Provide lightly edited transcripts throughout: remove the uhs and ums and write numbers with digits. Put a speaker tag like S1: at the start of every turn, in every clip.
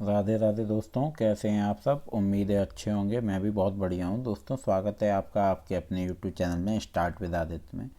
S1: राधे राधे दोस्तों, कैसे हैं आप सब। उम्मीद है अच्छे होंगे। मैं भी बहुत बढ़िया हूं। दोस्तों, स्वागत है आपका आपके अपने यूट्यूब चैनल में स्टार्ट विद आदित्य में।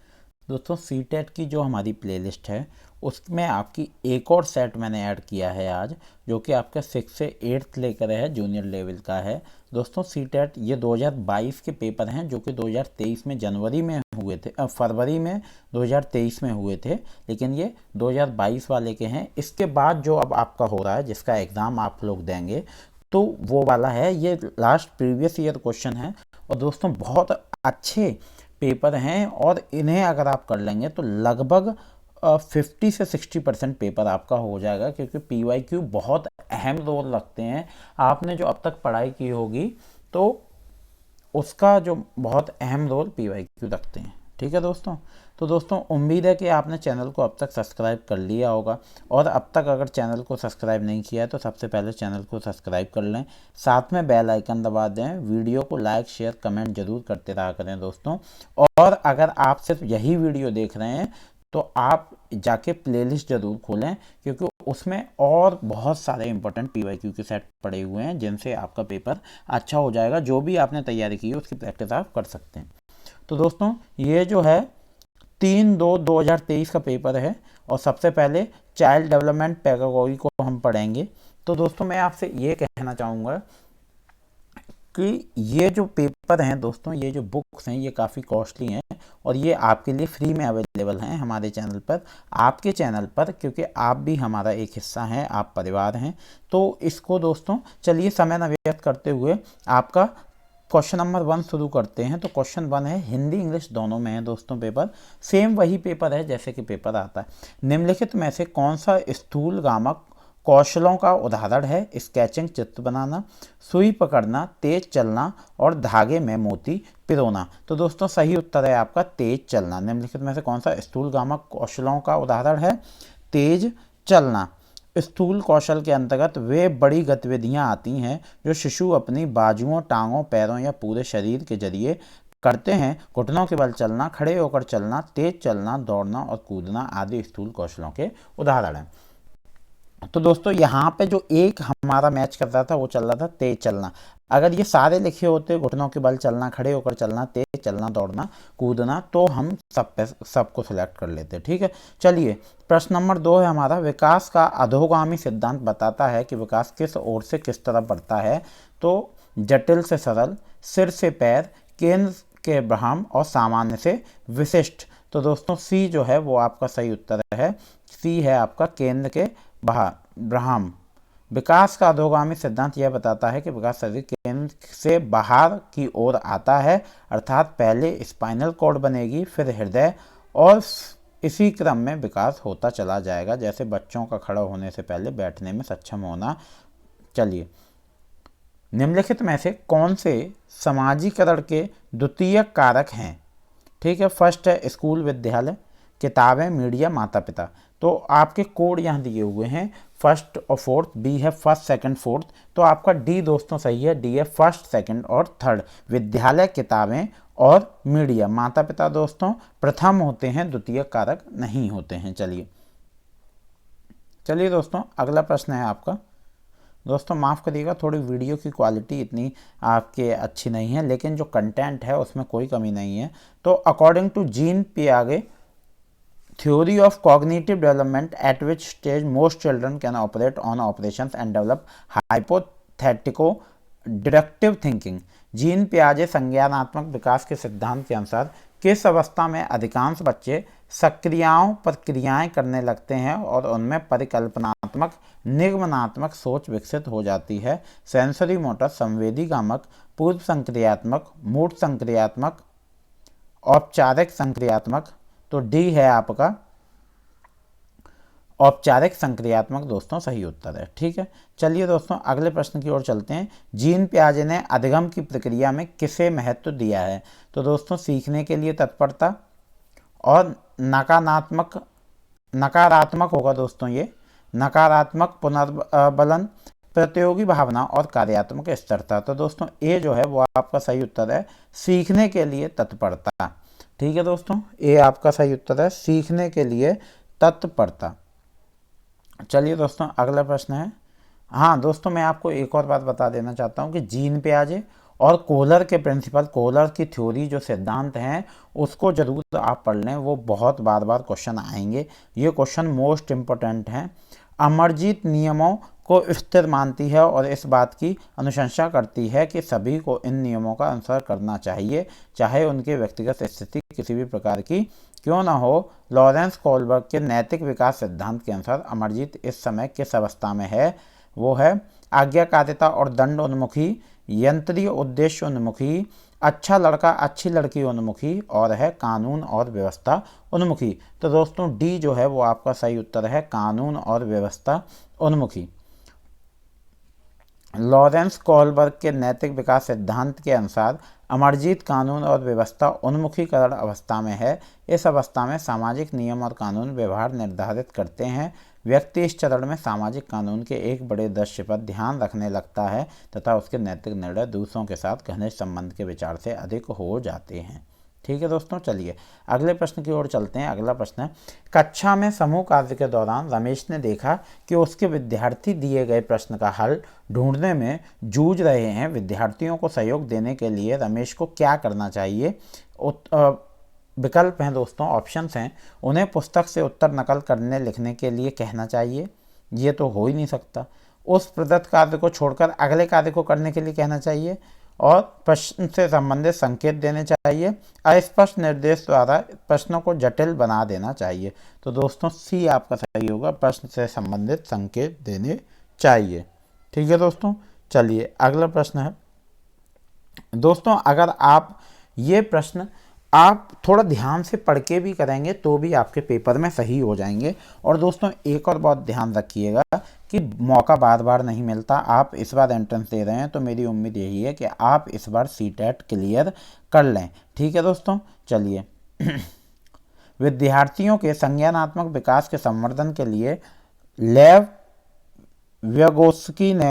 S1: दोस्तों, सी टेट की जो हमारी प्लेलिस्ट है उसमें आपकी एक और सेट मैंने ऐड किया है आज, जो कि आपका 6 से 8 लेकर है, जूनियर लेवल का है। दोस्तों, सी टेट ये 2022 के पेपर हैं जो कि 2023 में जनवरी में हुए थे, फरवरी में 2023 में हुए थे, लेकिन ये 2022 वाले के हैं। इसके बाद जो अब आपका हो रहा है, जिसका एग्ज़ाम आप लोग देंगे, तो वो वाला है, ये लास्ट प्रीवियस ईयर क्वेश्चन है। और दोस्तों, बहुत अच्छे पेपर हैं और इन्हें अगर आप कर लेंगे तो लगभग 50 से 60% पेपर आपका हो जाएगा, क्योंकि PYQ बहुत अहम रोल रखते हैं। आपने जो अब तक पढ़ाई की होगी तो उसका जो बहुत अहम रोल PYQ रखते हैं। ठीक है दोस्तों। तो दोस्तों, उम्मीद है कि आपने चैनल को अब तक सब्सक्राइब कर लिया होगा, और अब तक अगर चैनल को सब्सक्राइब नहीं किया है तो सबसे पहले चैनल को सब्सक्राइब कर लें, साथ में बेल आइकन दबा दें, वीडियो को लाइक शेयर कमेंट जरूर करते रहा करें दोस्तों। और अगर आप सिर्फ यही वीडियो देख रहे हैं तो आप जाके प्लेलिस्ट ज़रूर खोलें, क्योंकि उसमें और बहुत सारे इंपॉर्टेंट PYQ के सेट पड़े हुए हैं जिनसे आपका पेपर अच्छा हो जाएगा। जो भी आपने तैयारी की है उसकी प्रैक्टिस आप कर सकते हैं। तो दोस्तों, ये जो है 3/2/2023 का पेपर है, और सबसे पहले चाइल्ड डेवलपमेंट पैडागोजी को हम पढ़ेंगे। तो दोस्तों, मैं आपसे ये कहना चाहूँगा कि ये जो पेपर हैं दोस्तों, ये जो बुक्स हैं, ये काफ़ी कॉस्टली हैं, और ये आपके लिए फ्री में अवेलेबल हैं हमारे चैनल पर, आपके चैनल पर, क्योंकि आप भी हमारा एक हिस्सा हैं, आप परिवार हैं। तो इसको दोस्तों, चलिए समय न व्यर्थ करते हुए आपका क्वेश्चन नंबर 1 शुरू करते हैं। तो क्वेश्चन 1 है, हिंदी इंग्लिश दोनों में है दोस्तों पेपर, सेम वही पेपर है जैसे कि पेपर आता है। निम्नलिखित में से कौन सा स्थूल गामक कौशलों का उदाहरण है? स्केचिंग चित्र बनाना, सुई पकड़ना, तेज चलना और धागे में मोती पिरोना। तो दोस्तों, सही उत्तर है आपका तेज चलना। निम्नलिखित में से कौन सा स्थूल गामक कौशलों का उदाहरण है? तेज चलना। स्थूल कौशल के अंतर्गत वे बड़ी गतिविधियां आती हैं जो शिशु अपनी बाजुओं, टांगों, पैरों या पूरे शरीर के जरिए करते हैं। घुटनों के बल चलना, खड़े होकर चलना, तेज चलना, दौड़ना और कूदना आदि स्थूल कौशलों के उदाहरण हैं। तो दोस्तों, यहाँ पे जो एक हमारा मैच कर रहा था वो चल रहा था तेज चलना। अगर ये सारे लिखे होते, घुटनों के बल चलना, खड़े होकर चलना, तेज चलना, दौड़ना, कूदना, तो हम सबको सिलेक्ट कर लेते। ठीक है, चलिए प्रश्न नंबर 2 है हमारा, विकास का अधोगामी सिद्धांत बताता है कि विकास किस ओर से किस तरफ बढ़ता है? तो जटिल से सरल, सिर से पैर, केंद्र के ब्रह्म और सामान्य से विशिष्ट। तो दोस्तों, सी जो है वो आपका सही उत्तर है। सी है आपका केंद्र के ब्रह्म। विकास का अधोगामी सिद्धांत यह बताता है कि विकास शरीर केंद्र से बाहर की ओर आता है, अर्थात पहले स्पाइनल कॉर्ड बनेगी, फिर हृदय, और इसी क्रम में विकास होता चला जाएगा, जैसे बच्चों का खड़ा होने से पहले बैठने में सक्षम होना। चलिए, निम्नलिखित में से कौन से समाजीकरण के द्वितीयक कारक हैं? ठीक है, फर्स्ट है स्कूल विद्यालय, किताबें, मीडिया, माता पिता। तो आपके कोड यहाँ दिए हुए हैं, फर्स्ट और फोर्थ। बी है फर्स्ट सेकंड फोर्थ, तो आपका डी दोस्तों सही है। डी है फर्स्ट सेकंड और थर्ड, विद्यालय, किताबें और मीडिया। माता पिता दोस्तों प्रथम होते हैं, द्वितीय कारक नहीं होते हैं। चलिए दोस्तों, अगला प्रश्न है आपका। दोस्तों, माफ़ करिएगा, थोड़ी वीडियो की क्वालिटी इतनी आपके अच्छी नहीं है, लेकिन जो कंटेंट है उसमें कोई कमी नहीं है। तो according to Jean Piaget theory of cognitive development at which stage most children can operate on operations and develop hypothetical deductive thinking। Jean पियाजे संज्ञानात्मक विकास के सिद्धांत के अनुसार किस अवस्था में अधिकांश बच्चे सक्रियाओं पर क्रियाएं करने लगते हैं और उनमें परिकल्पनात्मक निगमनात्मक सोच विकसित हो जाती है? सेंसरी मोटर, संवेदी गामक, पूर्व संक्रियात्मक, मूर्त संक्रियात्मक, औपचारिक संक्रियात्मक। तो डी है आपका औपचारिक संक्रियात्मक दोस्तों सही उत्तर है। ठीक है, चलिए दोस्तों, अगले प्रश्न की ओर चलते हैं। जीन पियाजे ने अधिगम की प्रक्रिया में किसे महत्व दिया है? तो दोस्तों, सीखने के लिए तत्परता, और नकारात्मक होगा दोस्तों, ये नकारात्मक पुनर्बलन, प्रतियोगी भावना और कार्यात्मक स्थिरता। तो दोस्तों, ए जो है वो आपका सही उत्तर है, सीखने के लिए तत्परता। ठीक है दोस्तों, ए आपका सही उत्तर है, सीखने के लिए तत्परता। चलिए दोस्तों, अगला प्रश्न है, हाँ दोस्तों, मैं आपको एक और बात बता देना चाहता हूँ कि जीन पियाजे और कोहलर के प्रिंसिपल, कोहलर की थ्योरी जो सिद्धांत हैं, उसको जरूर आप पढ़ लें। वो बहुत बार बार क्वेश्चन आएंगे, ये क्वेश्चन मोस्ट इम्पोर्टेंट हैं। अमरजीत नियमों को स्थिर मानती है और इस बात की अनुशंसा करती है कि सभी को इन नियमों का अनुसरण करना चाहिए, चाहे उनके व्यक्तिगत स्थिति किसी भी प्रकार की क्यों न हो। लॉरेंस कोहलबर्ग के नैतिक विकास सिद्धांत के अनुसार अमरजीत इस समय किस अवस्था में है? वो है आज्ञाकारिता और दंड उन्मुखी, यंत्रीय उद्देश्य उन्मुखी, अच्छा लड़का अच्छी लड़की उन्मुखी, और है कानून और व्यवस्था उन्मुखी। तो दोस्तों डी जो है वो आपका सही उत्तर है, कानून और व्यवस्था उन्मुखी। लॉरेंस कोहलबर्ग के नैतिक विकास सिद्धांत के अनुसार अमरजीत कानून और व्यवस्था उन्मुखीकरण अवस्था में है। इस अवस्था में सामाजिक नियम और कानून व्यवहार निर्धारित करते हैं। व्यक्ति इस चरण में सामाजिक कानून के एक बड़े दृश्य पर ध्यान रखने लगता है तथा उसके नैतिक निर्णय दूसरों के साथ घनिष्ठ संबंध के विचार से अधिक हो जाते हैं। ठीक है दोस्तों, चलिए अगले प्रश्न की ओर चलते हैं। अगला प्रश्न है, कक्षा में समूह कार्य के दौरान रमेश ने देखा कि उसके विद्यार्थी दिए गए प्रश्न का हल ढूंढने में जूझ रहे हैं। विद्यार्थियों को सहयोग देने के लिए रमेश को क्या करना चाहिए? विकल्प हैं दोस्तों, ऑप्शंस हैं। उन्हें पुस्तक से उत्तर नकल करने लिखने के लिए कहना चाहिए, ये तो हो ही नहीं सकता। उस प्रदत्त कार्य को छोड़कर अगले कार्य को करने के लिए कहना चाहिए, और प्रश्न से संबंधित संकेत देने चाहिए। अस्पष्ट निर्देश द्वारा प्रश्नों को जटिल बना देना चाहिए। तो दोस्तों सी आपका सही होगा, प्रश्न से संबंधित संकेत देने चाहिए। ठीक है दोस्तों, चलिए अगला प्रश्न है। दोस्तों अगर आप ये प्रश्न आप थोड़ा ध्यान से पढ़ के भी करेंगे तो भी आपके पेपर में सही हो जाएंगे। और दोस्तों एक और बात ध्यान रखिएगा कि मौका बार बार नहीं मिलता। आप इस बार एंट्रेंस दे रहे हैं तो मेरी उम्मीद यही है कि आप इस बार सीटेट क्लियर कर लें। ठीक है दोस्तों, चलिए विद्यार्थियों के संज्ञानात्मक विकास के संवर्धन के लिए लेव व्यगोस्की ने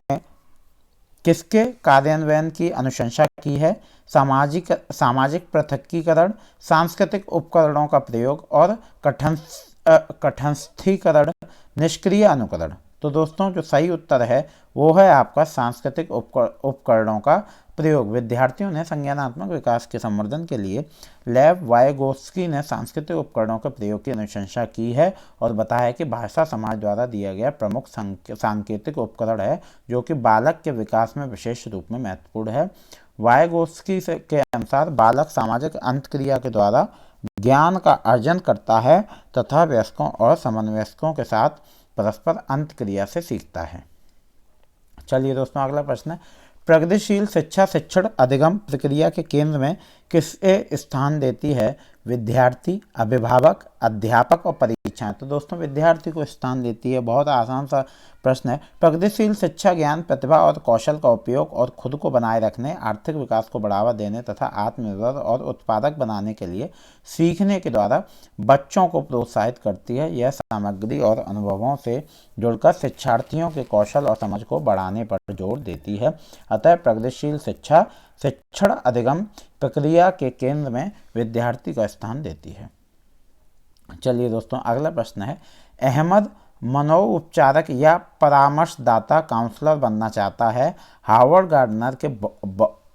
S1: किसके कार्यान्वयन की अनुशंसा की है? सामाजिक पृथकीकरण, सांस्कृतिक उपकरणों का प्रयोग और कठस्थीकरण, निष्क्रिय अनुकरण। तो दोस्तों जो सही उत्तर है वो है आपका सांस्कृतिक उपकरणों का प्रयोग। विद्यार्थियों ने संज्ञानात्मक विकास के संवर्धन के लिए लेव वायगोस्की ने सांस्कृतिक उपकरणों के प्रयोग की अनुशंसा की है और बताया कि भाषा समाज द्वारा दिया गया प्रमुख सांकेतिक उपकरण है जो कि बालक के विकास में विशेष रूप में महत्वपूर्ण है। वायगोस्की के अनुसार बालक सामाजिक अंतक्रिया के द्वारा ज्ञान का अर्जन करता है तथा वयस्कों और समवयस्कों के साथ परस्पर अंतक्रिया से सीखता है। चलिए दोस्तों अगला प्रश्न है, प्रगतिशील शिक्षा शिक्षण अधिगम प्रक्रिया के केंद्र में किसे स्थान देती है? विद्यार्थी, अभिभावक, अध्यापक और परीक्षाएं। तो दोस्तों विद्यार्थी को स्थान देती है। बहुत आसान सा प्रश्न है। प्रगतिशील शिक्षा ज्ञान, प्रतिभा और कौशल का उपयोग और खुद को बनाए रखने, आर्थिक विकास को बढ़ावा देने तथा आत्मनिर्भर और उत्पादक बनाने के लिए सीखने के द्वारा बच्चों को प्रोत्साहित करती है। यह सामग्री और अनुभवों से जुड़कर शिक्षार्थियों के कौशल और समझ को बढ़ाने पर जोर देती है। अतः प्रगतिशील शिक्षा शिक्षण अधिगम प्रक्रिया के केंद्र में विद्यार्थी का स्थान देती है। चलिए दोस्तों अगला प्रश्न है, अहमद मनोउपचारक या परामर्शदाता काउंसलर बनना चाहता है। हार्वर्ड गार्डनर के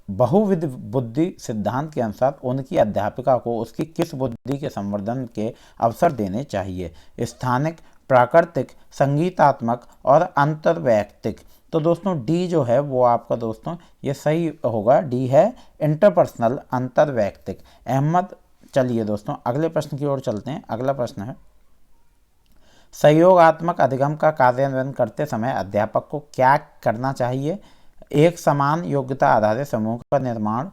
S1: बहुविध बुद्धि सिद्धांत के अनुसार उनकी अध्यापिका को उसकी किस बुद्धि के संवर्धन के अवसर देने चाहिए? स्थानिक, प्राकृतिक, संगीतात्मक और अंतर्वैयक्तिक। तो दोस्तों डी जो है वो आपका दोस्तों ये सही होगा, डी है इंटरपर्सनल, अंतर्वैयक्तिक। अहमद, चलिए दोस्तों अगले प्रश्न की ओर चलते हैं। अगला प्रश्न है, सहयोगात्मक अधिगम का कार्यान्वयन करते समय अध्यापक को क्या करना चाहिए? एक समान योग्यता आधारित समूह का निर्माण,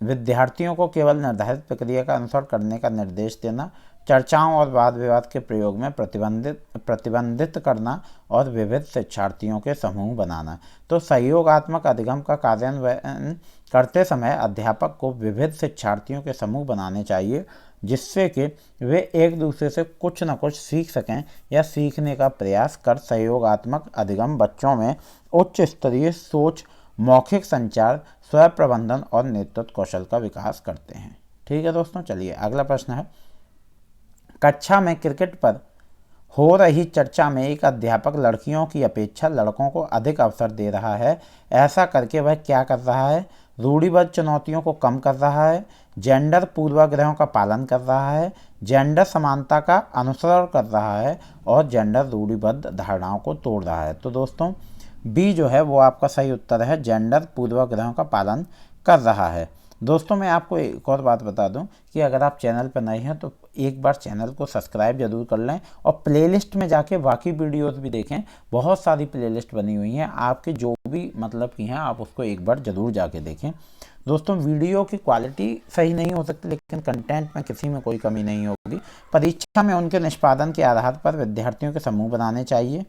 S1: विद्यार्थियों को केवल निर्धारित प्रक्रिया का अनुसरण करने का निर्देश देना, चर्चाओं और वाद विवाद के प्रयोग में प्रतिबंधित करना और विविध शिक्षार्थियों के समूह बनाना। तो सहयोगात्मक अधिगम का कार्यान्वयन करते समय अध्यापक को विविध शिक्षार्थियों के समूह बनाने चाहिए जिससे कि वे एक दूसरे से कुछ न कुछ सीख सकें या सीखने का प्रयास कर सहयोगात्मक अधिगम बच्चों में उच्च स्तरीय सोच, मौखिक संचार, स्व प्रबंधन और नेतृत्व कौशल का विकास करते हैं। ठीक है दोस्तों, चलिए अगला प्रश्न है, कक्षा में क्रिकेट पर हो रही चर्चा में एक अध्यापक लड़कियों की अपेक्षा लड़कों को अधिक अवसर दे रहा है। ऐसा करके वह क्या कर रहा है? रूढ़िबद्ध चुनौतियों को कम कर रहा है, जेंडर पूर्वाग्रहों का पालन कर रहा है, जेंडर समानता का अनुसरण कर रहा है और जेंडर रूढ़िबद्ध धारणाओं को तोड़ रहा है। तो दोस्तों बी जो है वो आपका सही उत्तर है, जेंडर पूर्वाग्रहों का पालन कर रहा है। दोस्तों मैं आपको एक और बात बता दूं कि अगर आप चैनल पर नए हैं तो एक बार चैनल को सब्सक्राइब जरूर कर लें और प्लेलिस्ट में जाके बाकी वीडियोस भी देखें। बहुत सारी प्लेलिस्ट बनी हुई हैं, आपके जो भी मतलब की हैं आप उसको एक बार ज़रूर जाके देखें। दोस्तों वीडियो की क्वालिटी सही नहीं हो सकती, लेकिन कंटेंट में किसी में कोई कमी नहीं होगी। परीक्षा में उनके निष्पादन के आधार पर विद्यार्थियों के समूह बनाने चाहिए।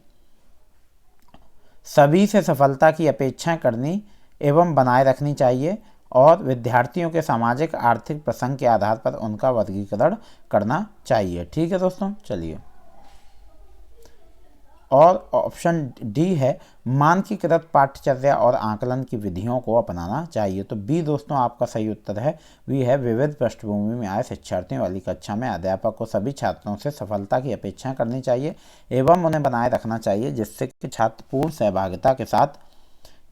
S1: सभी से सफलता की अपेक्षाएं करनी एवं बनाए रखनी चाहिए और विद्यार्थियों के सामाजिक आर्थिक प्रसंग के आधार पर उनका वर्गीकरण करना चाहिए। ठीक है दोस्तों, चलिए। और ऑप्शन डी है, मानकीकृत पाठ्यचर्या और आकलन की विधियों को अपनाना चाहिए। तो बी दोस्तों आपका सही उत्तर है, बी है, विविध पृष्ठभूमि में आए शिक्षार्थियों वाली कक्षा में अध्यापक को सभी छात्रों से सफलता की अपेक्षा करनी चाहिए एवं उन्हें बनाए रखना चाहिए, जिससे कि छात्र पूर्ण सहभागिता के साथ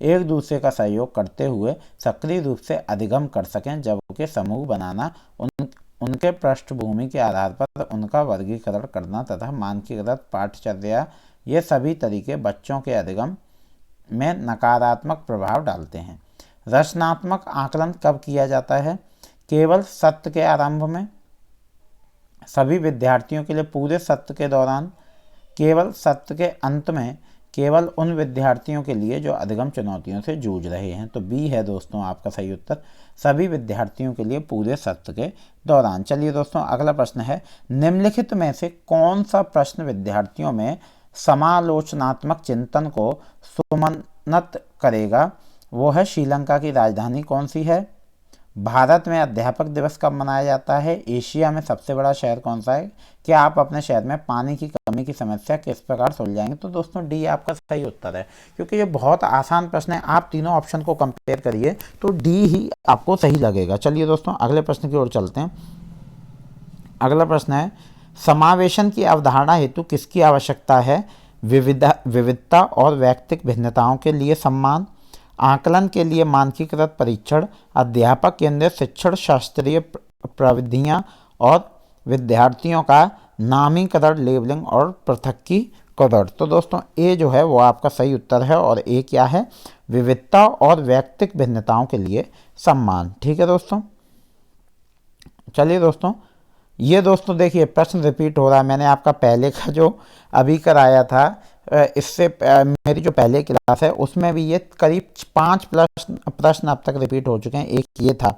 S1: एक दूसरे का सहयोग करते हुए सक्रिय रूप से अधिगम कर सकें, जबकि समूह बनाना, उनके पृष्ठभूमि के आधार पर उनका वर्गीकरण करना तथा मानकीकृत पाठ्यचर्या, ये सभी तरीके बच्चों के अधिगम में नकारात्मक प्रभाव डालते हैं। रचनात्मक आकलन कब किया जाता है? केवल सत्र के आरंभ में, सभी विद्यार्थियों के लिए पूरे सत्र के दौरान, केवल सत्र के अंत में, केवल उन विद्यार्थियों के लिए जो अधिगम चुनौतियों से जूझ रहे हैं। तो बी है दोस्तों आपका सही उत्तर, सभी विद्यार्थियों के लिए पूरे सत्र के दौरान। चलिए दोस्तों अगला प्रश्न है, निम्नलिखित में से कौन सा प्रश्न विद्यार्थियों में समालोचनात्मक चिंतन को सुमनत करेगा? वो है, श्रीलंका की राजधानी कौन सी है? भारत में अध्यापक दिवस कब मनाया जाता है? एशिया में सबसे बड़ा शहर कौन सा है? क्या आप अपने शहर में पानी की कमी की समस्या किस प्रकार सुलझाएंगे? तो दोस्तों डी आपका सही उत्तर है, क्योंकि ये बहुत आसान प्रश्न है। आप तीनों ऑप्शन को कंपेयर करिए तो डी ही आपको सही लगेगा। चलिए दोस्तों अगले प्रश्न की ओर चलते हैं। अगला प्रश्न है, समावेशन की अवधारणा हेतु किसकी आवश्यकता है? विविधता और व्यक्तिगत भिन्नताओं के लिए सम्मान, आकलन के लिए मानकीकृत परीक्षण, अध्यापक केंद्रित शिक्षण, शास्त्रीय प्रविधियाँ और विद्यार्थियों का नामीकरण, लेबलिंग और पृथकीकरण। तो दोस्तों ए जो है वो आपका सही उत्तर है और ए क्या है? विविधता और व्यक्तिगत भिन्नताओं के लिए सम्मान। ठीक है दोस्तों, चलिए दोस्तों, ये दोस्तों देखिए प्रश्न रिपीट हो रहा है। मैंने आपका पहले का जो अभी कराया था, इससे मेरी जो पहले क्लास है उसमें भी ये करीब 5 प्रश्न अब तक रिपीट हो चुके हैं। एक ये था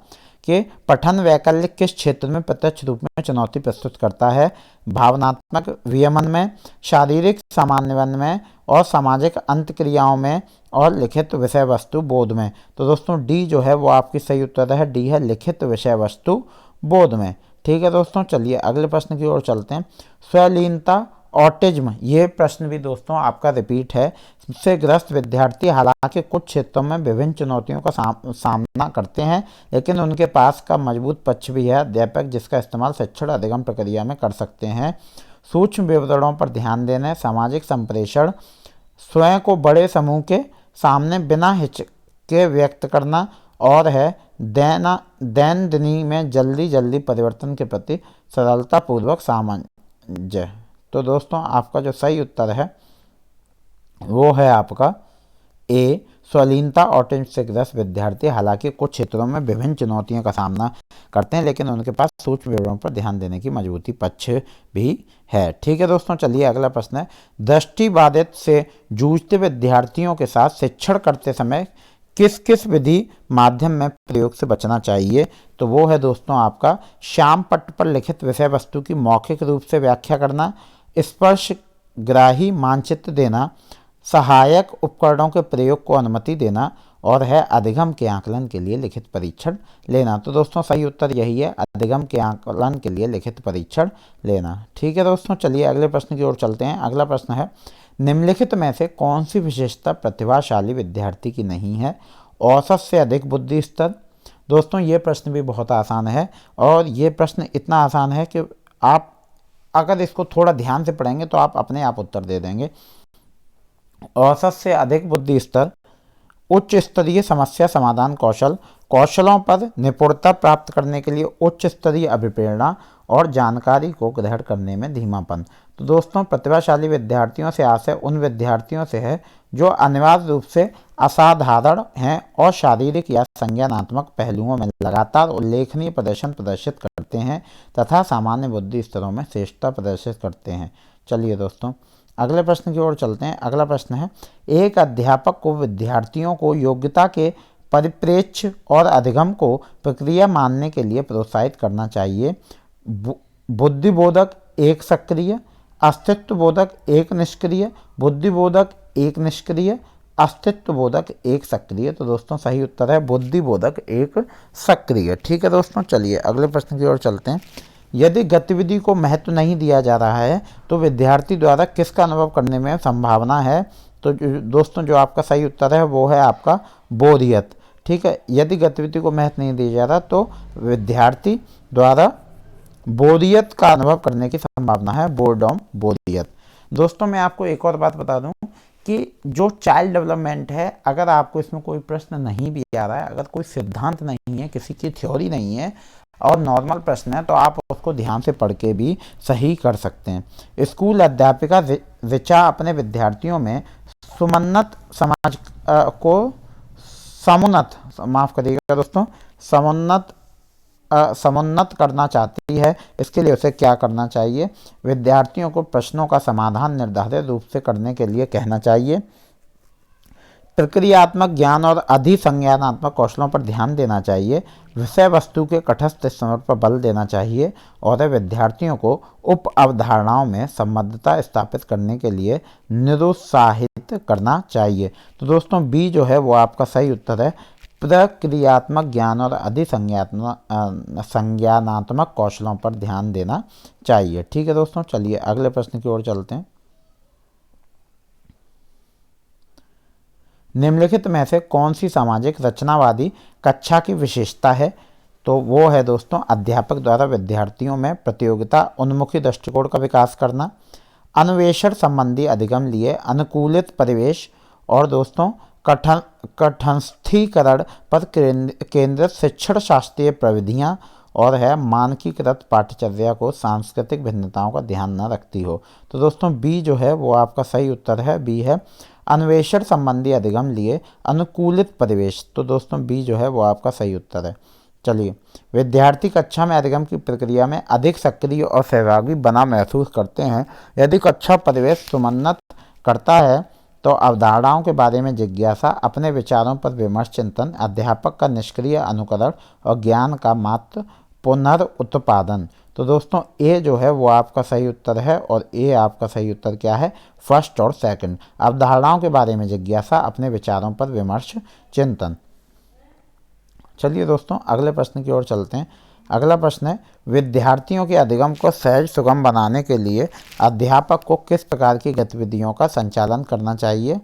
S1: कि पठन वैकल्पिक किस क्षेत्र में प्रत्यक्ष रूप में चुनौती प्रस्तुत करता है? भावनात्मक वियमन में, शारीरिक समन्वय में और सामाजिक अंतक्रियाओं में और लिखित विषय वस्तु बोध में। तो दोस्तों डी जो है वो आपकी सही उत्तर है, डी है लिखित विषय वस्तु बोध में। ठीक है दोस्तों, चलिए अगले प्रश्न की ओर चलते हैं। स्वलीनता ऑटिज्म, ये प्रश्न भी दोस्तों आपका रिपीट है, से ग्रस्त विद्यार्थी हालांकि कुछ क्षेत्रों में विभिन्न चुनौतियों का सामना करते हैं, लेकिन उनके पास का मजबूत पक्ष भी है। अध्यापक जिसका इस्तेमाल शिक्षण अधिगम प्रक्रिया में कर सकते हैं। सूक्ष्म विवरणों पर ध्यान देने, सामाजिक संप्रेषण, स्वयं को बड़े समूह के सामने बिना हिचके व्यक्त करना और है दैनंदिनी में जल्दी परिवर्तन के प्रति सरलतापूर्वक सामंजस्य। तो दोस्तों आपका जो सही उत्तर है वो है आपका ए, स्वलीनता ऑटिज्म से ग्रस्त विद्यार्थी हालांकि कुछ क्षेत्रों में विभिन्न चुनौतियों का सामना करते हैं, लेकिन उनके पास सूक्ष्म विवरणों पर ध्यान देने की मजबूती पक्ष भी है। ठीक है दोस्तों, चलिए अगला प्रश्न है, दृष्टिबाधित से जूझते विद्यार्थियों के साथ शिक्षण करते समय किस किस विधि माध्यम में प्रयोग से बचना चाहिए? तो वो है दोस्तों आपका श्याम पट्ट पर लिखित विषय वस्तु की मौखिक रूप से व्याख्या करना, स्पर्श ग्राही मानचित्र देना, सहायक उपकरणों के प्रयोग को अनुमति देना और है अधिगम के आकलन के लिए लिखित परीक्षण लेना। तो दोस्तों सही उत्तर यही है, अधिगम के आकलन के लिए लिखित परीक्षण लेना। ठीक है दोस्तों, चलिए अगले प्रश्न की ओर चलते हैं। अगला प्रश्न है, निम्नलिखित में से कौन सी विशेषता प्रतिभाशाली विद्यार्थी की नहीं है? औसत से अधिक बुद्धि स्तर। दोस्तों ये प्रश्न भी बहुत आसान है और ये प्रश्न इतना आसान है कि आप अगर इसको थोड़ा ध्यान से पढ़ेंगे तो आप अपने आप उत्तर दे देंगे। औसत से अधिक बुद्धि स्तर, उच्च स्तरीय समस्या समाधान कौशल, कौशलों पर निपुणता प्राप्त करने के लिए उच्च स्तरीय अभिप्रेरणा और जानकारी को ग्रहण करने में धीमापन। तो दोस्तों, प्रतिभाशाली विद्यार्थियों से आशय उन विद्यार्थियों से है जो अनिवार्य रूप से असाधारण हैं और शारीरिक या संज्ञानात्मक पहलुओं में लगातार उल्लेखनीय प्रदर्शन प्रदर्शित करते हैं तथा सामान्य बुद्धि स्तरों में श्रेष्ठता प्रदर्शित करते हैं। चलिए दोस्तों, अगले प्रश्न की ओर चलते हैं। अगला प्रश्न है, एक अध्यापक को विद्यार्थियों को योग्यता के परिप्रेक्ष्य और अधिगम को प्रक्रिया मानने के लिए प्रोत्साहित करना चाहिए। बुद्धिबोधक एक सक्रिय, अस्तित्वबोधक एक निष्क्रिय, बुद्धिबोधक एक निष्क्रिय, अस्तित्वबोधक एक सक्रिय। तो दोस्तों सही उत्तर है बुद्धिबोधक एक सक्रिय। ठीक है दोस्तों, चलिए अगले प्रश्न की ओर चलते हैं। यदि गतिविधि को महत्व नहीं दिया जा रहा है तो विद्यार्थी द्वारा किसका अनुभव करने में संभावना है? तो दोस्तों जो आपका सही उत्तर है वो है आपका बोरियत। ठीक है, यदि गतिविधि को महत्व नहीं दिया जा रहा तो विद्यार्थी द्वारा बोरियत का अनुभव करने की संभावना है, बोर्डम, बोरियत। दोस्तों मैं आपको एक और बात बता दूं कि जो चाइल्ड डेवलपमेंट है, अगर आपको इसमें कोई प्रश्न नहीं भी आ रहा है, अगर कोई सिद्धांत नहीं है, किसी की थ्योरी नहीं है और नॉर्मल प्रश्न है, तो आप उसको ध्यान से पढ़ के भी सही कर सकते हैं। स्कूल अध्यापिका ऋचा अपने विद्यार्थियों में समुन्नत समाज को समुन्नत, माफ करिएगा दोस्तों, समुन्नत करना चाहती है। इसके लिए उसे क्या करना चाहिए? विद्यार्थियों को प्रश्नों का समाधान निर्धारित रूप से करने के लिए कहना चाहिए। प्रक्रियात्मक ज्ञान और अधिसंज्ञानात्मक कौशलों पर ध्यान देना चाहिए। विषय वस्तु के तटस्थ समझ पर बल देना चाहिए और विद्यार्थियों को उप अवधारणाओं में संबद्धता स्थापित करने के लिए निरुत्साहित करना चाहिए। तो दोस्तों बी जो है वो आपका सही उत्तर है। प्रक्रियात्मक ज्ञान और संज्ञानात्मक कौशलों पर ध्यान देना चाहिए। ठीक है दोस्तों, चलिए अगले प्रश्न की ओर चलते हैं। निम्नलिखित में से कौन सी सामाजिक रचनावादी कक्षा की विशेषता है? तो वो है दोस्तों अध्यापक द्वारा विद्यार्थियों में प्रतियोगिता उन्मुखी दृष्टिकोण का विकास करना, अन्वेषण संबंधी अधिगम लिए अनुकूलित परिवेश और दोस्तों कठस्थीकरण पर केंद्रित शिक्षण शास्त्रीय प्रविधियाँ और है मानकीकृत पाठ्यचर्या को सांस्कृतिक भिन्नताओं का ध्यान न रखती हो। तो दोस्तों बी जो है वो आपका सही उत्तर है, बी है अन्वेषण संबंधी अधिगम लिए अनुकूलित परिवेश। तो दोस्तों बी जो है वो आपका सही उत्तर है। चलिए, विद्यार्थी कक्षा में अधिगम की प्रक्रिया में अधिक सक्रिय और सहभागी बना महसूस करते हैं यदि कक्षा परिवेश समुन्नत करता है तो अवधारणाओं के बारे में जिज्ञासा, अपने विचारों पर विमर्श चिंतन, अध्यापक का निष्क्रिय अनुकरण और ज्ञान का मात्र पुनरुत्पादन। तो दोस्तों ए जो है वो आपका सही उत्तर है और ए आपका सही उत्तर क्या है? फर्स्ट और सेकंड। अवधारणाओं के बारे में जिज्ञासा, अपने विचारों पर विमर्श चिंतन। चलिए दोस्तों अगले प्रश्न की ओर चलते हैं। अगला प्रश्न है, विद्यार्थियों के अधिगम को सहज सुगम बनाने के लिए अध्यापक को किस प्रकार की गतिविधियों का संचालन करना चाहिए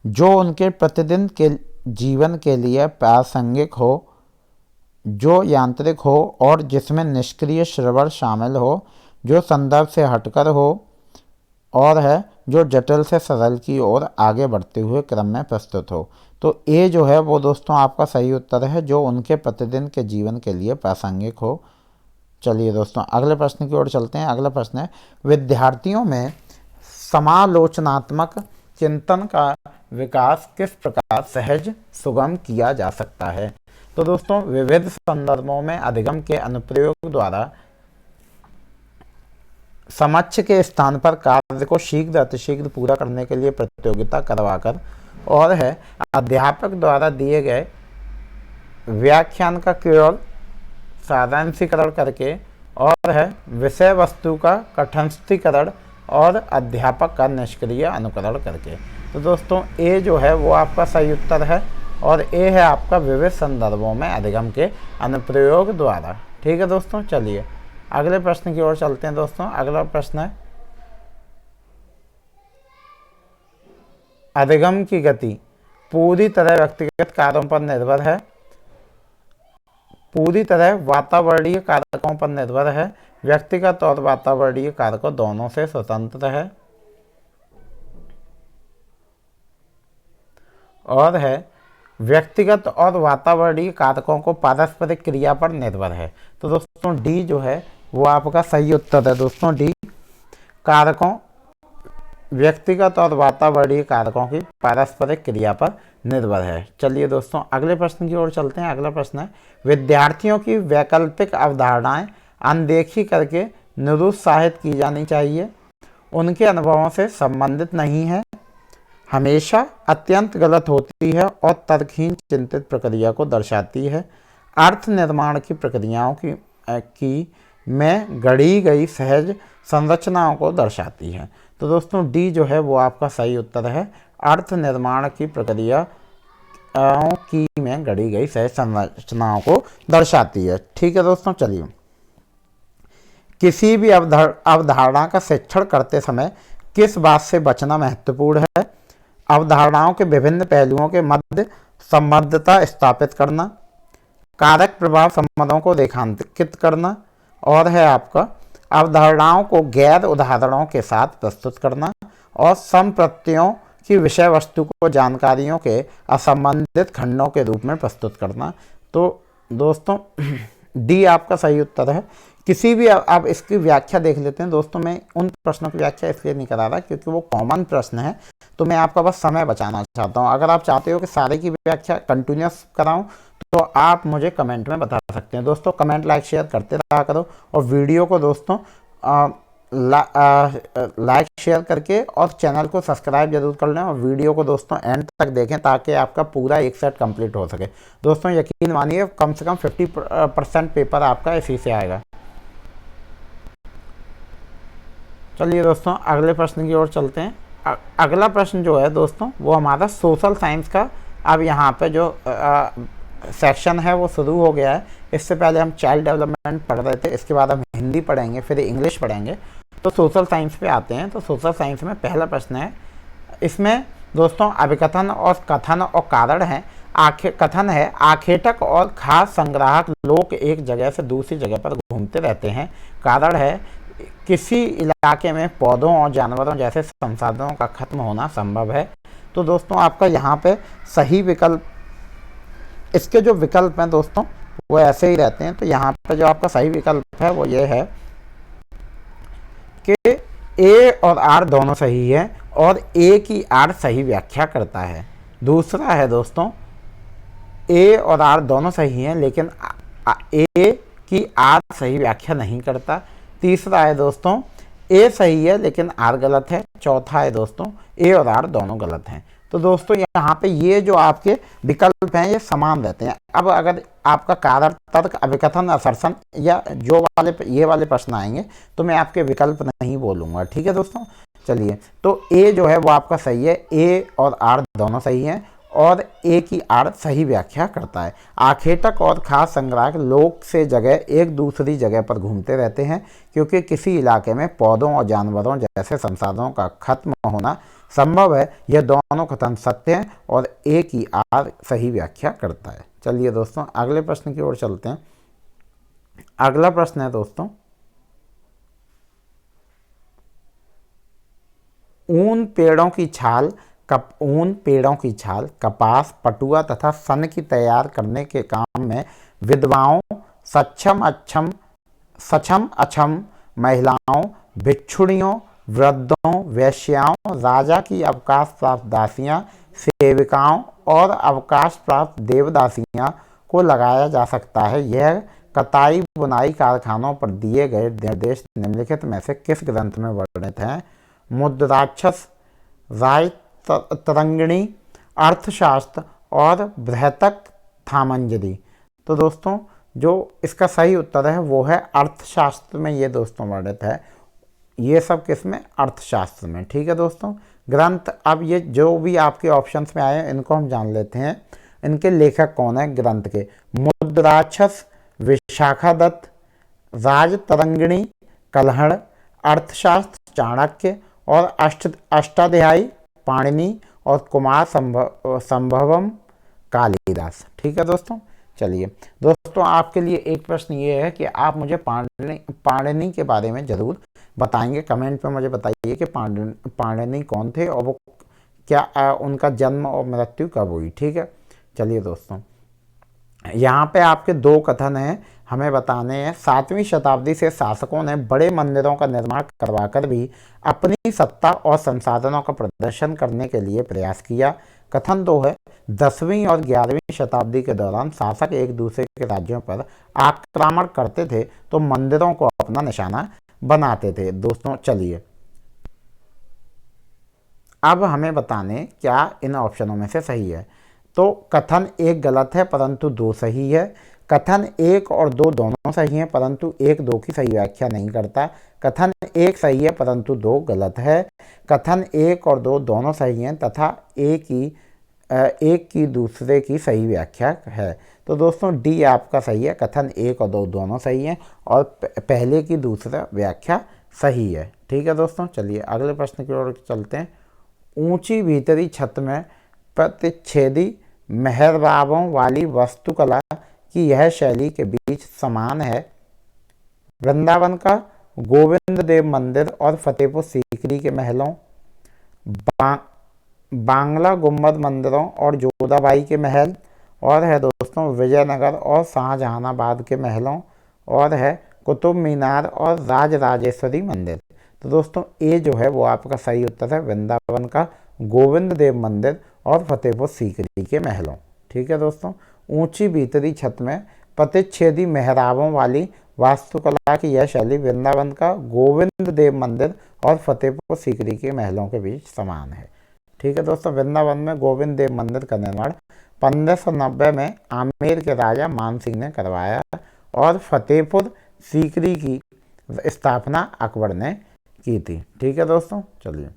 S1: जो उनके प्रतिदिन के जीवन के लिए प्रासंगिक हो, जो यांत्रिक हो और जिसमें निष्क्रिय श्रवण शामिल हो, जो संदर्भ से हटकर हो और है जो जटिल से सरल की ओर आगे बढ़ते हुए क्रम में प्रस्तुत हो। तो ए जो है वो दोस्तों आपका सही उत्तर है, जो उनके प्रतिदिन के जीवन के लिए प्रासंगिक हो। चलिए दोस्तों अगले प्रश्न की ओर चलते हैं। अगला प्रश्न है, विद्यार्थियों में समालोचनात्मक चिंतन का विकास किस प्रकार सहज सुगम किया जा सकता है? तो दोस्तों विविध संदर्भों में अधिगम के अनुप्रयोग द्वारा समक्ष के स्थान पर कार्य को शीघ्र अतिशीघ्र पूरा करने के लिए प्रतियोगिता करवाकर और है अध्यापक द्वारा दिए गए व्याख्यान का केवल सारांशीकरण करके और है विषय वस्तु का कठस्थीकरण और अध्यापक का निष्क्रिय अनुकरण करके। तो दोस्तों ए जो है वो आपका सही उत्तर है और ए है आपका विविध संदर्भों में अधिगम के अनुप्रयोग द्वारा। ठीक है दोस्तों, चलिए अगले प्रश्न की ओर चलते हैं। दोस्तों अगला प्रश्न है, अधिगम की गति पूरी तरह व्यक्तिगत कार्यों पर निर्भर है, पूरी तरह वातावरणीय कारकों पर निर्भर है, व्यक्तिगत और वातावरणीय कारकों दोनों से स्वतंत्र है, और है व्यक्तिगत और वातावरणीय कारकों को पारस्परिक क्रिया पर निर्भर है। तो दोस्तों डी जो है वो आपका सही उत्तर है दोस्तों, डी कारकों, व्यक्तिगत और वातावरणीय कारकों की पारस्परिक क्रिया पर निर्भर है। चलिए दोस्तों अगले प्रश्न की ओर चलते हैं। अगला प्रश्न है, विद्यार्थियों की वैकल्पिक अवधारणाएं अनदेखी करके निरुत्साहित की जानी चाहिए, उनके अनुभवों से संबंधित नहीं है, हमेशा अत्यंत गलत होती है और तर्कहीन चिंतित प्रक्रिया को दर्शाती है, अर्थ निर्माण की प्रक्रियाओं की में गढ़ी गई सहज संरचनाओं को दर्शाती है। तो दोस्तों डी जो है वो आपका सही उत्तर है, अर्थ निर्माण की प्रक्रिया की में गढ़ी गई सहज संरचनाओं को दर्शाती है। ठीक है दोस्तों, चलिए किसी भी अवधारणा का शिक्षण करते समय किस बात से बचना महत्वपूर्ण है, अवधारणाओं के विभिन्न पहलुओं के मध्य संबद्धता स्थापित करना, कारक प्रभाव संबंधों को रेखांकित करना, और है आपका अवधारणाओं को गैर उदाहरणों के साथ प्रस्तुत करना, और संप्रत्ययों की विषय वस्तु को जानकारियों के असंबंधित खंडों के रूप में प्रस्तुत करना। तो दोस्तों डी आपका सही उत्तर है। किसी भी अब इसकी व्याख्या देख लेते हैं दोस्तों। मैं उन प्रश्नों की व्याख्या इसलिए नहीं करा रहा क्योंकि वो कॉमन प्रश्न है, तो मैं आपका बस समय बचाना चाहता हूँ। अगर आप चाहते हो कि सारे की व्याख्या कंटिन्यूस कराऊं तो आप मुझे कमेंट में बता सकते हैं। दोस्तों कमेंट लाइक शेयर करते रहा करो, और वीडियो को दोस्तों लाइक शेयर करके और चैनल को सब्सक्राइब जरूर कर लें, और वीडियो को दोस्तों एंड तक देखें ताकि आपका पूरा एक सेट कंप्लीट हो सके। दोस्तों यकीन मानिए कम से कम 50% पेपर आपका इसी से आएगा। चलिए दोस्तों अगले प्रश्न की ओर चलते हैं। अगला प्रश्न जो है दोस्तों वो हमारा सोशल साइंस का अब यहाँ पे जो सेक्शन है वो शुरू हो गया है। इससे पहले हम चाइल्ड डेवलपमेंट पढ़ रहे थे, इसके बाद हम हिंदी पढ़ेंगे, फिर इंग्लिश पढ़ेंगे। तो सोशल साइंस पे आते हैं। तो सोशल साइंस में पहला प्रश्न है, इसमें दोस्तों अभिकथन और कथन और कारण है। कथन है, आखेटक और खास संग्राहक लोग एक जगह से दूसरी जगह पर घूमते रहते हैं। कारण है, किसी इलाके में पौधों और जानवरों जैसे संसाधनों का खत्म होना संभव है। तो दोस्तों आपका यहाँ पे सही विकल्प, इसके जो विकल्प हैं दोस्तों वो ऐसे ही रहते हैं। तो यहाँ पे जो आपका सही विकल्प है वो ये है कि ए और आर दोनों सही है, और ए की आर सही व्याख्या करता है। दूसरा है दोस्तों, ए और आर दोनों सही हैं लेकिन ए की आर सही व्याख्या नहीं करता। तीसरा है दोस्तों, ए सही है लेकिन आर गलत है। चौथा है दोस्तों, ए और आर दोनों गलत हैं। तो दोस्तों यहाँ पे ये जो आपके विकल्प हैं ये समान रहते हैं। अब अगर आपका कारण, तर्क, अभिकथन, असर्शन या जो वाले ये वाले प्रश्न आएंगे तो मैं आपके विकल्प नहीं बोलूँगा। ठीक है दोस्तों, चलिए तो ए जो है वो आपका सही है, ए और आर दोनों सही हैं, और ए की आर सही व्याख्या करता है। आखेटक और खास संग्राहक लोग से जगह एक दूसरी जगह पर घूमते रहते हैं क्योंकि किसी इलाके में पौधों और जानवरों जैसे संसाधनों का खत्म होना संभव है। यह दोनों कथन सत्य हैं और ए की आर सही व्याख्या करता है। चलिए दोस्तों अगले प्रश्न की ओर चलते हैं। अगला प्रश्न है दोस्तों, ऊन पेड़ों की छाल, कपास, पटुआ तथा सन की तैयार करने के काम में विधवाओं, सक्षम अक्षम महिलाओं, भिक्षुणियों, वृद्धों, वेश्याओं, राजा की अवकाश प्राप्त दासियां, सेविकाओं और अवकाश प्राप्त देवदासियां को लगाया जा सकता है। यह कताई बुनाई कारखानों पर दिए गए निर्देश निम्नलिखित में से किस ग्रंथ में वर्णित हैं? मुद्राक्षस, राय तरंगिणी, अर्थशास्त्र और बृहतक थामंजरी। तो दोस्तों जो इसका सही उत्तर है वो है अर्थशास्त्र में ये दोस्तों वर्णित है। ये सब किस में? अर्थशास्त्र में। ठीक है दोस्तों, ग्रंथ अब ये जो भी आपके ऑप्शंस में आए हैं इनको हम जान लेते हैं। इनके लेखक कौन है ग्रंथ के? मुद्राक्षस विशाखा दत्त, राज तरंगिणी कल्हड़, अर्थशास्त्र चाणक्य और अष्टाध्यायी पाणिनि और कुमार संभवम कालिदास। ठीक है दोस्तों, चलिए दोस्तों, आपके लिए एक प्रश्न ये है कि आप मुझे पाणिनि के बारे में ज़रूर बताएंगे। कमेंट पे मुझे बताइए कि पाणिनि कौन थे और वो क्या उनका जन्म और मृत्यु कब हुई। ठीक है, चलिए दोस्तों, यहाँ पे आपके दो कथन हैं, हमें बताने हैं। 7वीं शताब्दी से शासकों ने बड़े मंदिरों का निर्माण करवाकर भी अपनी सत्ता और संसाधनों का प्रदर्शन करने के लिए प्रयास किया। कथन 2 है, 10वीं और 11वीं शताब्दी के दौरान शासक एक दूसरे के राज्यों पर आक्रमण करते थे तो मंदिरों को अपना निशाना बनाते थे। दोस्तों चलिए, अब हमें बताने क्या इन ऑप्शनों में से सही है। तो कथन 1 गलत है परंतु 2 सही है। कथन 1 और 2 दोनों सही हैं परंतु 1 2 की सही व्याख्या नहीं करता। कथन 1 सही है परंतु 2 गलत है। कथन 1 और 2 दोनों सही हैं तथा एक की दूसरे की सही व्याख्या है। तो दोस्तों डी आपका सही है, कथन 1 और 2 दोनों सही हैं और पहले की दूसरा व्याख्या सही है। ठीक है दोस्तों, चलिए अगले प्रश्न की ओर चलते हैं। ऊंची भीतरी छत में प्रतिच्छेदी मेहराबों वाली वास्तुकला की यह शैली के बीच समान है। वृंदावन का गोविंद देव मंदिर और फतेहपुर सीकरी के महलों, बांग्ला गुम्बद मंदिरों और जोधाबाई के महल, और है दोस्तों विजयनगर और शाहजहानाबाद के महलों, और है कुतुब मीनार और राजराजेश्वरी मंदिर। तो दोस्तों ए जो है वो आपका सही उत्तर है, वृंदावन का गोविंद देव मंदिर और फतेहपुर सीकरी के महलों। ठीक है दोस्तों, ऊंची भीतरी छत में प्रतिच्छेदी मेहराबों वाली वास्तुकला की यह शैली वृंदावन का गोविंद देव मंदिर और फतेहपुर सीकरी के महलों के बीच समान है। ठीक है दोस्तों, वृंदावन में गोविंद देव मंदिर का निर्माण 1590 में आमेर के राजा मान सिंह ने करवाया और फतेहपुर सीकरी की स्थापना अकबर ने की थी। ठीक है दोस्तों, चलिए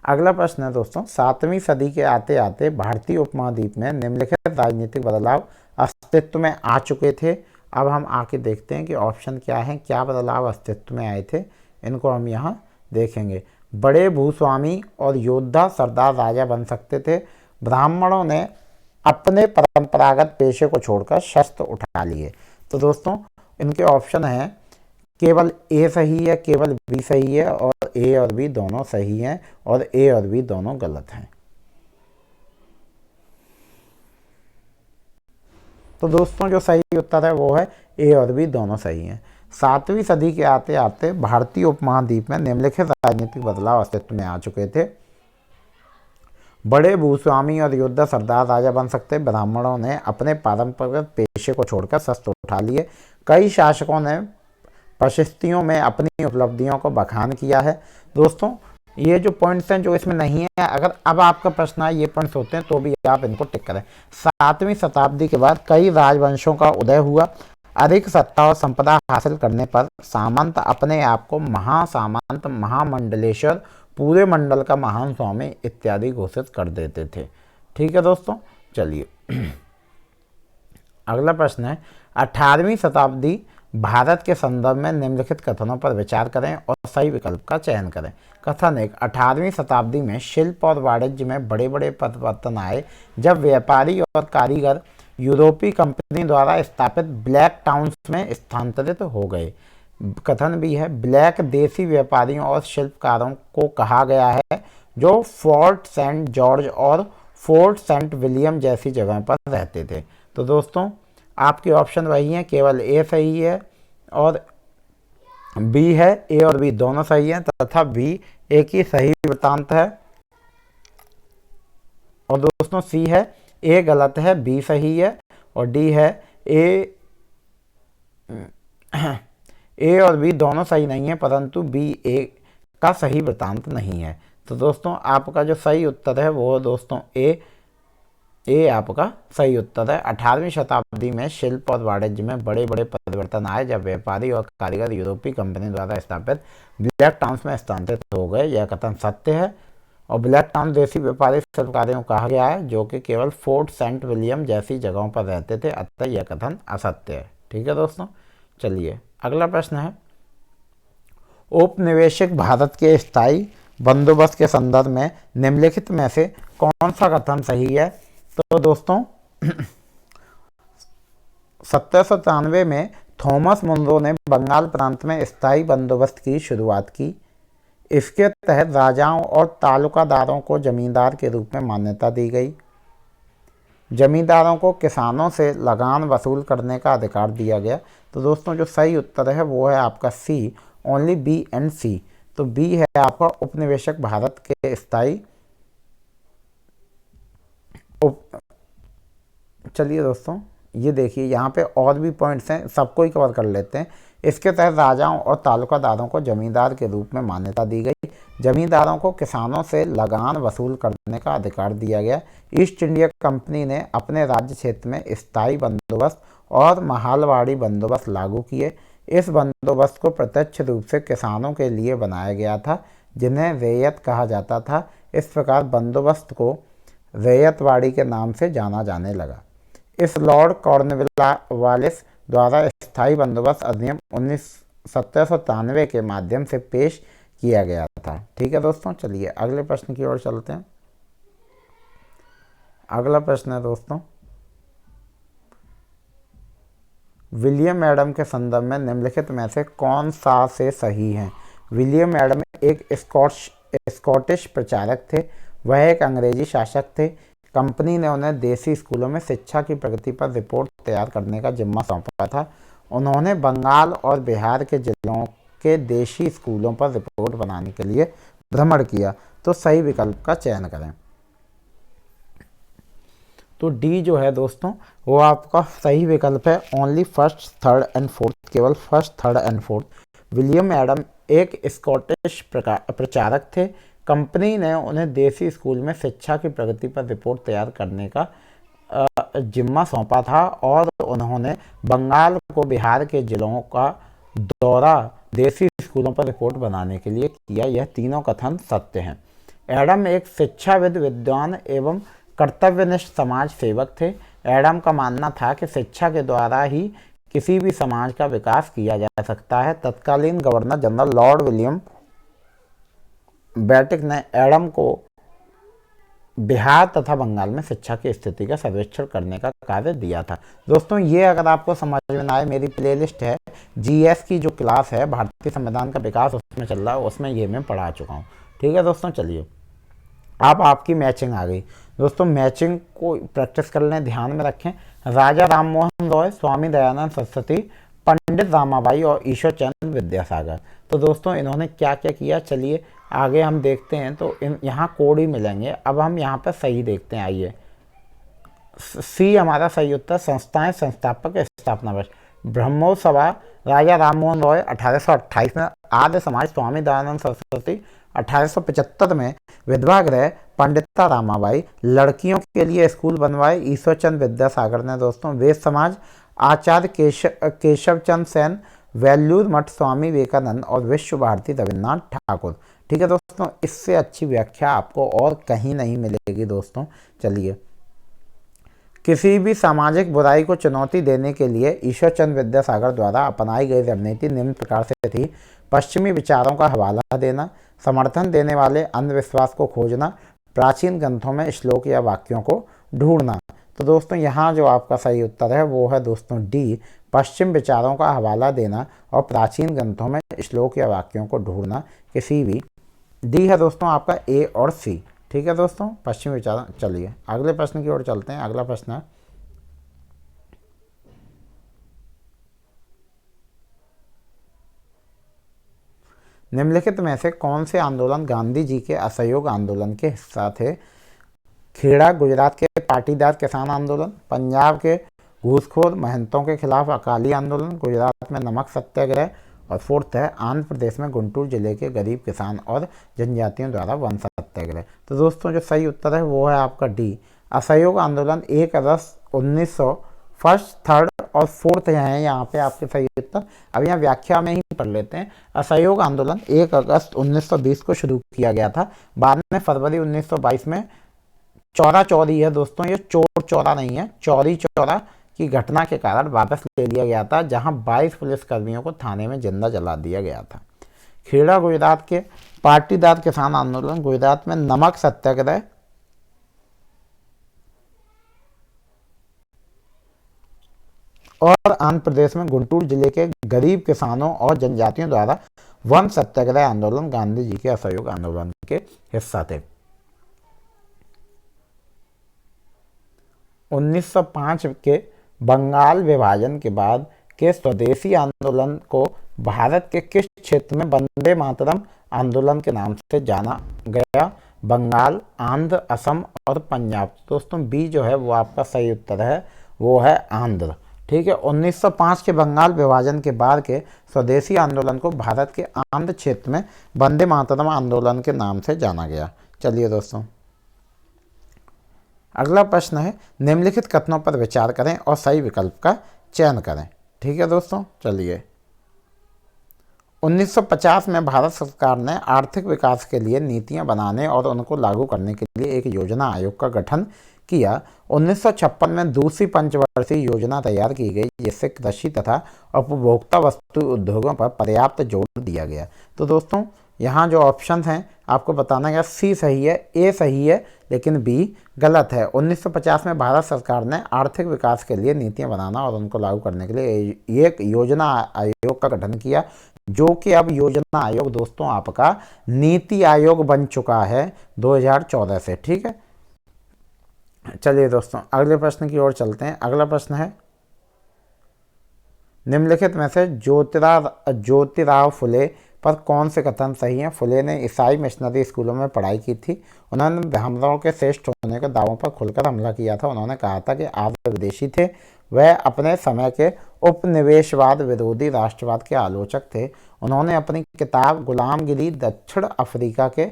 S1: अगला प्रश्न है दोस्तों, 7वीं सदी के आते आते भारतीय उपमहाद्वीप में निम्नलिखित राजनीतिक बदलाव अस्तित्व में आ चुके थे। अब हम आके देखते हैं कि ऑप्शन क्या है, क्या बदलाव अस्तित्व में आए थे, इनको हम यहाँ देखेंगे। बड़े भूस्वामी और योद्धा सरदार राजा बन सकते थे। ब्राह्मणों ने अपने परंपरागत पेशे को छोड़कर शस्त्र उठा लिए। तो दोस्तों इनके ऑप्शन हैं, केवल ए सही है, केवल बी सही है और ए और बी दोनों सही हैं और ए और बी दोनों गलत हैं। तो दोस्तों जो सही उत्तर है वो है ए और बी दोनों सही हैं। 7वीं सदी के आते आते भारतीय उपमहाद्वीप में निम्नलिखित राजनीतिक बदलाव अस्तित्व में आ चुके थे। बड़े भूस्वामी और योद्धा सरदार राजा बन सकते। ब्राह्मणों ने अपने पारंपरिक पेशे को छोड़कर शस्त्र उठा लिए। कई शासकों ने प्रशस्तियों में अपनी उपलब्धियों को बखान किया है। दोस्तों ये जो पॉइंट्स हैं जो इसमें नहीं है, अगर अब आपका प्रश्न है ये पॉइंट्स होते हैं तो भी आप इनको टिक करें। 7वीं शताब्दी के बाद कई राजवंशों का उदय हुआ। अधिक सत्ता और संपदा हासिल करने पर सामंत अपने आप को महासामंत, महामंडलेश्वर, पूरे मंडल का महान स्वामी इत्यादि घोषित कर देते थे। ठीक है दोस्तों, चलिए अगला प्रश्न है, 18वीं शताब्दी भारत के संदर्भ में निम्नलिखित कथनों पर विचार करें और सही विकल्प का चयन करें। कथन 1, 18वीं शताब्दी में शिल्प और वाणिज्य में बड़े बड़े परिवर्तन आए जब व्यापारी और कारीगर यूरोपीय कंपनी द्वारा स्थापित ब्लैक टाउन्स में स्थानांतरित हो गए। कथन भी है, ब्लैक देसी व्यापारियों और शिल्पकारों को कहा गया है जो फोर्ट सेंट जॉर्ज और फोर्ट सेंट विलियम जैसी जगहों पर रहते थे। तो दोस्तों आपके ऑप्शन वही हैं, केवल ए सही है और बी है। ए और बी दोनों सही हैं तथा बी एक ही सही वृत्तांत है। और दोस्तों सी है, ए गलत है, बी सही है और डी है। ए और बी दोनों सही नहीं है परंतु बी ए का सही वृत्तांत नहीं है। तो दोस्तों आपका जो सही उत्तर है वो दोस्तों ए आपका सही उत्तर है। 18वीं शताब्दी में शिल्प और वाणिज्य में बड़े बड़े परिवर्तन आए जब व्यापारी और कारीगर यूरोपीय कंपनी द्वारा स्थापित ब्लैक टाउन्स में स्थानांतरित हो गए। यह कथन सत्य है और ब्लैक टाउन देसी व्यापारी शिल्पकारों को कहा गया है जो कि केवल फोर्ट सेंट विलियम जैसी जगहों पर रहते थे, अतः यह कथन असत्य है। ठीक है दोस्तों, चलिए अगला प्रश्न है, औपनिवेशिक भारत के स्थायी बंदोबस्त के संदर्भ में निम्नलिखित में से कौन सा कथन सही है। तो दोस्तों 1793 में थॉमस मुनरो ने बंगाल प्रांत में स्थायी बंदोबस्त की शुरुआत की। इसके तहत राजाओं और तालुकादारों को जमींदार के रूप में मान्यता दी गई। जमींदारों को किसानों से लगान वसूल करने का अधिकार दिया गया। तो दोस्तों जो सही उत्तर है वो है आपका सी, ओनली बी एंड सी। तो बी है आपका उपनिवेशक भारत के स्थायी चलिए दोस्तों ये देखिए यहाँ पे और भी पॉइंट्स हैं, सबको ही कवर कर लेते हैं। इसके तहत राजाओं और तालुकादारों को जमींदार के रूप में मान्यता दी गई। जमींदारों को किसानों से लगान वसूल करने का अधिकार दिया गया। ईस्ट इंडिया कंपनी ने अपने राज्य क्षेत्र में स्थायी बंदोबस्त और महालवाड़ी बंदोबस्त लागू किए। इस बंदोबस्त को प्रत्यक्ष रूप से किसानों के लिए बनाया गया था, जिन्हें रैयत कहा जाता था। इस प्रकार बंदोबस्त को रैयतवाड़ी के नाम से जाना जाने लगा। इस लॉर्ड कॉर्नवालिस द्वारा स्थायी बंदोबस्त अधिनियम 1793 के माध्यम से पेश किया गया था। ठीक है दोस्तों, चलिए अगले प्रश्न की ओर चलते हैं। अगला प्रश्न है दोस्तों, विलियम एडम के संदर्भ में निम्नलिखित में से कौन सा से सही है। विलियम एडम एक स्कॉटिश प्रचारक थे। वह एक अंग्रेजी शासक थे। कंपनी ने उन्हें देसी स्कूलों में शिक्षा की प्रगति पर रिपोर्ट तैयार करने का जिम्मा सौंपा था। उन्होंने बंगाल और बिहार के जिलों के देशी स्कूलों पर रिपोर्ट बनाने के लिए भ्रमण किया। तो सही विकल्प का चयन करें। तो डी जो है दोस्तों वो आपका सही विकल्प है, only first, third and fourth, केवल first, third and fourth. William Adam एक स्कॉटिश प्रचारक थे। कंपनी ने उन्हें देसी स्कूल में शिक्षा की प्रगति पर रिपोर्ट तैयार करने का जिम्मा सौंपा था और उन्होंने बंगाल को बिहार के जिलों का दौरा देसी स्कूलों पर रिपोर्ट बनाने के लिए किया। यह तीनों कथन सत्य हैं। एडम एक शिक्षाविद, विद्वान एवं कर्तव्यनिष्ठ समाज सेवक थे। एडम का मानना था कि शिक्षा के द्वारा ही किसी भी समाज का विकास किया जा सकता है। तत्कालीन गवर्नर जनरल लॉर्ड विलियम बेटिक ने एडम को बिहार तथा बंगाल में शिक्षा की स्थिति का सर्वेक्षण करने का कार्य दिया था। दोस्तों ये अगर आपको समझ में ना आए, मेरी प्लेलिस्ट है जीएस की जो क्लास है भारतीय संविधान का विकास उसमें चल रहा है, उसमें ये मैं पढ़ा चुका हूँ। ठीक है दोस्तों, चलिए अब आपकी मैचिंग आ गई। दोस्तों मैचिंग को प्रैक्टिस कर लें, ध्यान में रखें। राजा राम मोहन रॉय, स्वामी दयानंद सरस्वती, पंडित रामाबाई और ईश्वर चंद्र विद्यासागर। तो दोस्तों इन्होंने क्या क्या किया, चलिए आगे हम देखते हैं। तो यहाँ कोड ही मिलेंगे। अब हम यहाँ पर सही देखते हैं, आइए। सी हमारा सही उत्तर। संस्थाएं, संस्थापक, स्थापना वर्ष। ब्रह्मोत्सव सभा राजा राम मोहन रॉय 1828 में। आर्य समाज स्वामी दयानंद सरस्वती 1875 में। विधवा गृह पंडिता रामाबाई। लड़कियों के लिए स्कूल बनवाए ईश्वरचंद विद्यासागर ने। दोस्तों वेद समाज आचार्य केशव चंद्र सेन। वेल्लूर मठ स्वामी विवेकानंद और विश्व भारती रविन्द्रनाथ ठाकुर। ठीक है दोस्तों, इससे अच्छी व्याख्या आपको और कहीं नहीं मिलेगी दोस्तों। चलिए, किसी भी सामाजिक बुराई को चुनौती देने के लिए ईश्वरचंद विद्यासागर द्वारा अपनाई गई रणनीति निम्न प्रकार से थी। पश्चिमी विचारों का हवाला देना, समर्थन देने वाले अंधविश्वास को खोजना, प्राचीन ग्रंथों में श्लोक या वाक्यों को ढूंढना। तो दोस्तों यहाँ जो आपका सही उत्तर है वो है दोस्तों डी, पश्चिम विचारों का हवाला देना और प्राचीन ग्रंथों में श्लोक या वाक्यों को ढूंढना। किसी भी डी है दोस्तों आपका ए और सी। ठीक है दोस्तों, पश्चिम विचार। चलिए अगले प्रश्न की ओर चलते हैं। अगला प्रश्न है, निम्नलिखित में से कौन से आंदोलन गांधी जी के असहयोग आंदोलन के हिस्सा थे। खेड़ा गुजरात के पाटीदार किसान आंदोलन, पंजाब के घूसखोर महंतों के खिलाफ अकाली आंदोलन, गुजरात में नमक सत्याग्रह, और फोर्थ है आंध्र प्रदेश में गुंटूर जिले के गरीब किसान और जनजातियों द्वारा वन सत्याग्रह। तो दोस्तों जो सही उत्तर है वो है आपका डी, असहयोग आंदोलन 1 अगस्त 1900। फर्स्ट, थर्ड और फोर्थ हैं यहाँ पे आपके सही उत्तर। अब यहाँ व्याख्या में ही पढ़ लेते हैं। असहयोग आंदोलन 1 अगस्त 1920 को शुरू किया गया था। बाद में फरवरी 1922 में चौरा चौरी है दोस्तों, ये चोर चौरा नहीं है, चौरी चौरा की घटना के कारण वापस ले लिया गया था, जहां 22 पुलिसकर्मियों को थाने में जिंदा जला दिया गया था। खेड़ा गुजरात के पाटीदार किसान आंदोलन, गुजरात में नमक सत्याग्रह, और आंध्र प्रदेश में गुंटूर जिले के गरीब किसानों और जनजातियों द्वारा वन सत्याग्रह आंदोलन गांधी जी के असहयोग आंदोलन के हिस्सा थे। 1905 के बंगाल विभाजन के बाद के स्वदेशी आंदोलन को भारत के किस क्षेत्र में वंदे मातरम आंदोलन के नाम से जाना गया? बंगाल, आंध्र, असम और पंजाब। दोस्तों बी जो है वो आपका सही उत्तर है, वो है आंध्र। ठीक है, 1905 के बंगाल विभाजन के बाद के स्वदेशी आंदोलन को भारत के आंध्र क्षेत्र में वंदे मातरम आंदोलन के नाम से जाना गया। चलिए दोस्तों, अगला प्रश्न है, निम्नलिखित कथनों पर विचार करें और सही विकल्प का चयन करें। ठीक है दोस्तों, चलिए। 1950 में भारत सरकार ने आर्थिक विकास के लिए नीतियां बनाने और उनको लागू करने के लिए एक योजना आयोग का गठन किया। 1956 में दूसरी पंचवर्षीय योजना तैयार की गई, जिससे कृषि तथा उपभोक्ता वस्तु उद्योगों पर पर्याप्त जोर दिया गया। तो दोस्तों यहाँ जो ऑप्शन हैं आपको बताना है, सी सही है, ए सही है, लेकिन बी गलत है। 1950 में भारत सरकार ने आर्थिक विकास के लिए नीतियां बनाना और उनको लागू करने के लिए एक योजना आयोग का गठन किया, जो कि अब योजना आयोग दोस्तों आपका नीति आयोग बन चुका है 2014 से। ठीक है, चलिए दोस्तों अगले प्रश्न की ओर चलते हैं। अगला प्रश्न है, निम्नलिखित में से ज्योतिराव फुले पर कौन से कथन सही हैं? फुले ने ईसाई मिशनरी स्कूलों में पढ़ाई की थी। उन्होंने ब्राह्मणों के श्रेष्ठ होने के दावों पर खुलकर हमला किया था। उन्होंने कहा था कि आर्य विदेशी थे। वह अपने समय के उपनिवेशवाद विरोधी राष्ट्रवाद के आलोचक थे। उन्होंने अपनी किताब गुलामगिरी दक्षिण अफ्रीका के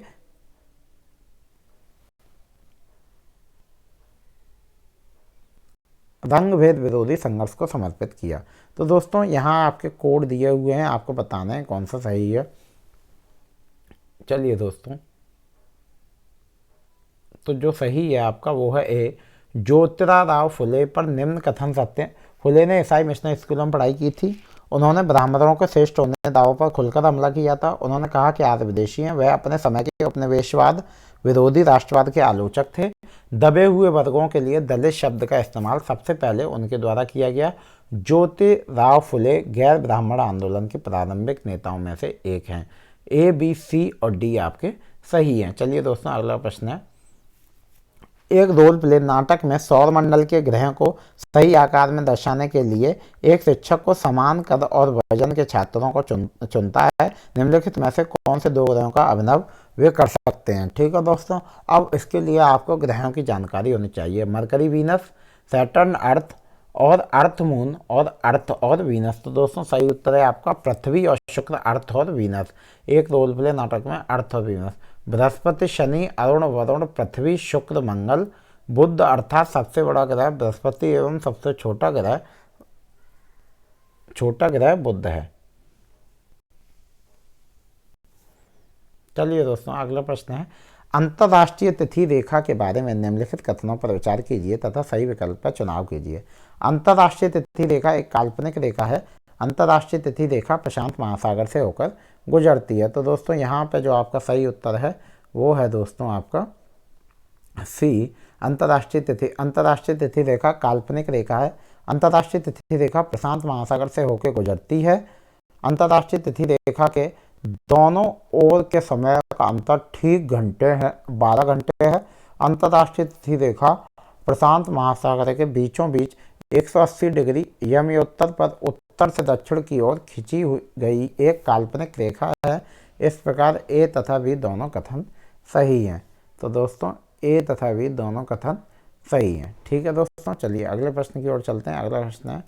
S1: रंग भेद विरोधी संघर्ष को समर्पित किया। तो दोस्तों यहाँ आपके कोड दिए हुए हैं, आपको बताना है कौन सा सही है। चलिए दोस्तों, तो जो सही है आपका वो है ए, ज्योतिराव फुले पर निम्न कथन सत्य। फुले ने ईसाई मिशनरी स्कूलों में पढ़ाई की थी। उन्होंने ब्राह्मणों के श्रेष्ठ होने के दावों पर खुलकर हमला किया था। उन्होंने कहा कि आर्य विदेशी हैं। वह अपने समय के उपनिवेशवाद विरोधी राष्ट्रवाद के आलोचक थे। दबे हुए वर्गों के लिए दलित शब्द का इस्तेमाल सबसे पहले उनके द्वारा किया गया। ज्योतिराव फुले गैर ब्राह्मण आंदोलन के प्रारंभिक नेताओं में से एक हैं। ए, बी, सी और डी आपके सही हैं। चलिए दोस्तों अगला प्रश्न है, एक रोल प्ले नाटक में सौरमंडल के ग्रहों को सही आकार में दर्शाने के लिए एक शिक्षक को समान कद और वजन के छात्रों को चुनता है। निम्नलिखित में से कौन से दो ग्रहों का अभिनव वे कर सकते हैं? ठीक है दोस्तों, अब इसके लिए आपको ग्रहों की जानकारी होनी चाहिए। मरकरी वीनस, सैटर्न अर्थ और अर्थ मून और अर्थ और वीनस। तो दोस्तों सही उत्तर है आपका पृथ्वी और शुक्र, अर्थ और वीनस। एक रोल प्ले नाटक में अर्थ और वीनस। बृहस्पति, शनि, अरुण, वरुण, पृथ्वी, शुक्र, मंगल, बुध अर्थात सबसे बड़ा ग्रह बृहस्पति एवं सबसे छोटा ग्रह बुध है। चलिए दोस्तों अगला प्रश्न है, अंतर्राष्ट्रीय तिथि रेखा के बारे में निम्नलिखित कथनों पर विचार कीजिए तथा सही विकल्प का चुनाव कीजिए। अंतर्राष्ट्रीय तिथि रेखा एक काल्पनिक रेखा है। अंतर्राष्ट्रीय तिथि रेखा प्रशांत महासागर से होकर गुजरती है। तो दोस्तों यहाँ पे जो आपका सही उत्तर है वो है दोस्तों आपका सी, अंतर्राष्ट्रीय तिथि रेखा काल्पनिक रेखा है। अंतर्राष्ट्रीय तिथि रेखा प्रशांत महासागर से होकर गुजरती है। अंतर्राष्ट्रीय तिथि रेखा के दोनों ओर के समय का अंतर ठीक घंटे है, 12 घंटे है। अंतर्राष्ट्रीय तिथि रेखा प्रशांत महासागर के बीचों बीच 180 डिग्री यमयोत्तर पर उत्तर से दक्षिण की ओर खींची गई एक काल्पनिक रेखा है। इस प्रकार ए तथा बी दोनों कथन सही हैं। तो दोस्तों ए तथा बी दोनों कथन सही हैं। ठीक है दोस्तों, चलिए अगले प्रश्न की ओर चलते हैं। अगला प्रश्न है,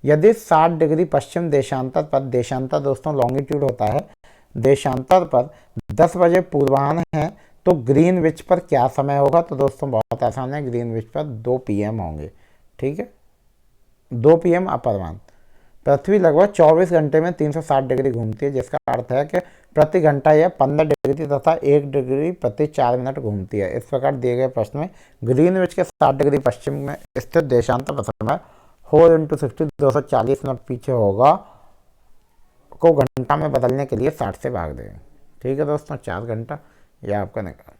S1: यदि 60 डिग्री पश्चिम देशांतर पर, देशांतर दोस्तों लॉन्गिट्यूड होता है, देशांतर पर 10 बजे पूर्वाह्न है तो ग्रीनविच पर क्या समय होगा? तो दोस्तों बहुत आसान है, ग्रीनविच पर 2 PM होंगे। ठीक है, 2 PM अपराह्न। पृथ्वी लगभग 24 घंटे में 360 डिग्री घूमती है, जिसका अर्थ है कि प्रति घंटा यह 15 डिग्री तथा 1 डिग्री प्रति 4 मिनट घूमती है। इस प्रकार दिए गए प्रश्न में ग्रीनविच के 60 डिग्री पश्चिम में स्थित देशांतर समय 4 × 60 240 मिनट पीछे होगा को घंटा में बदलने के लिए 60 से भाग दें। ठीक है दोस्तों, 4 घंटा यह आपका निकाल।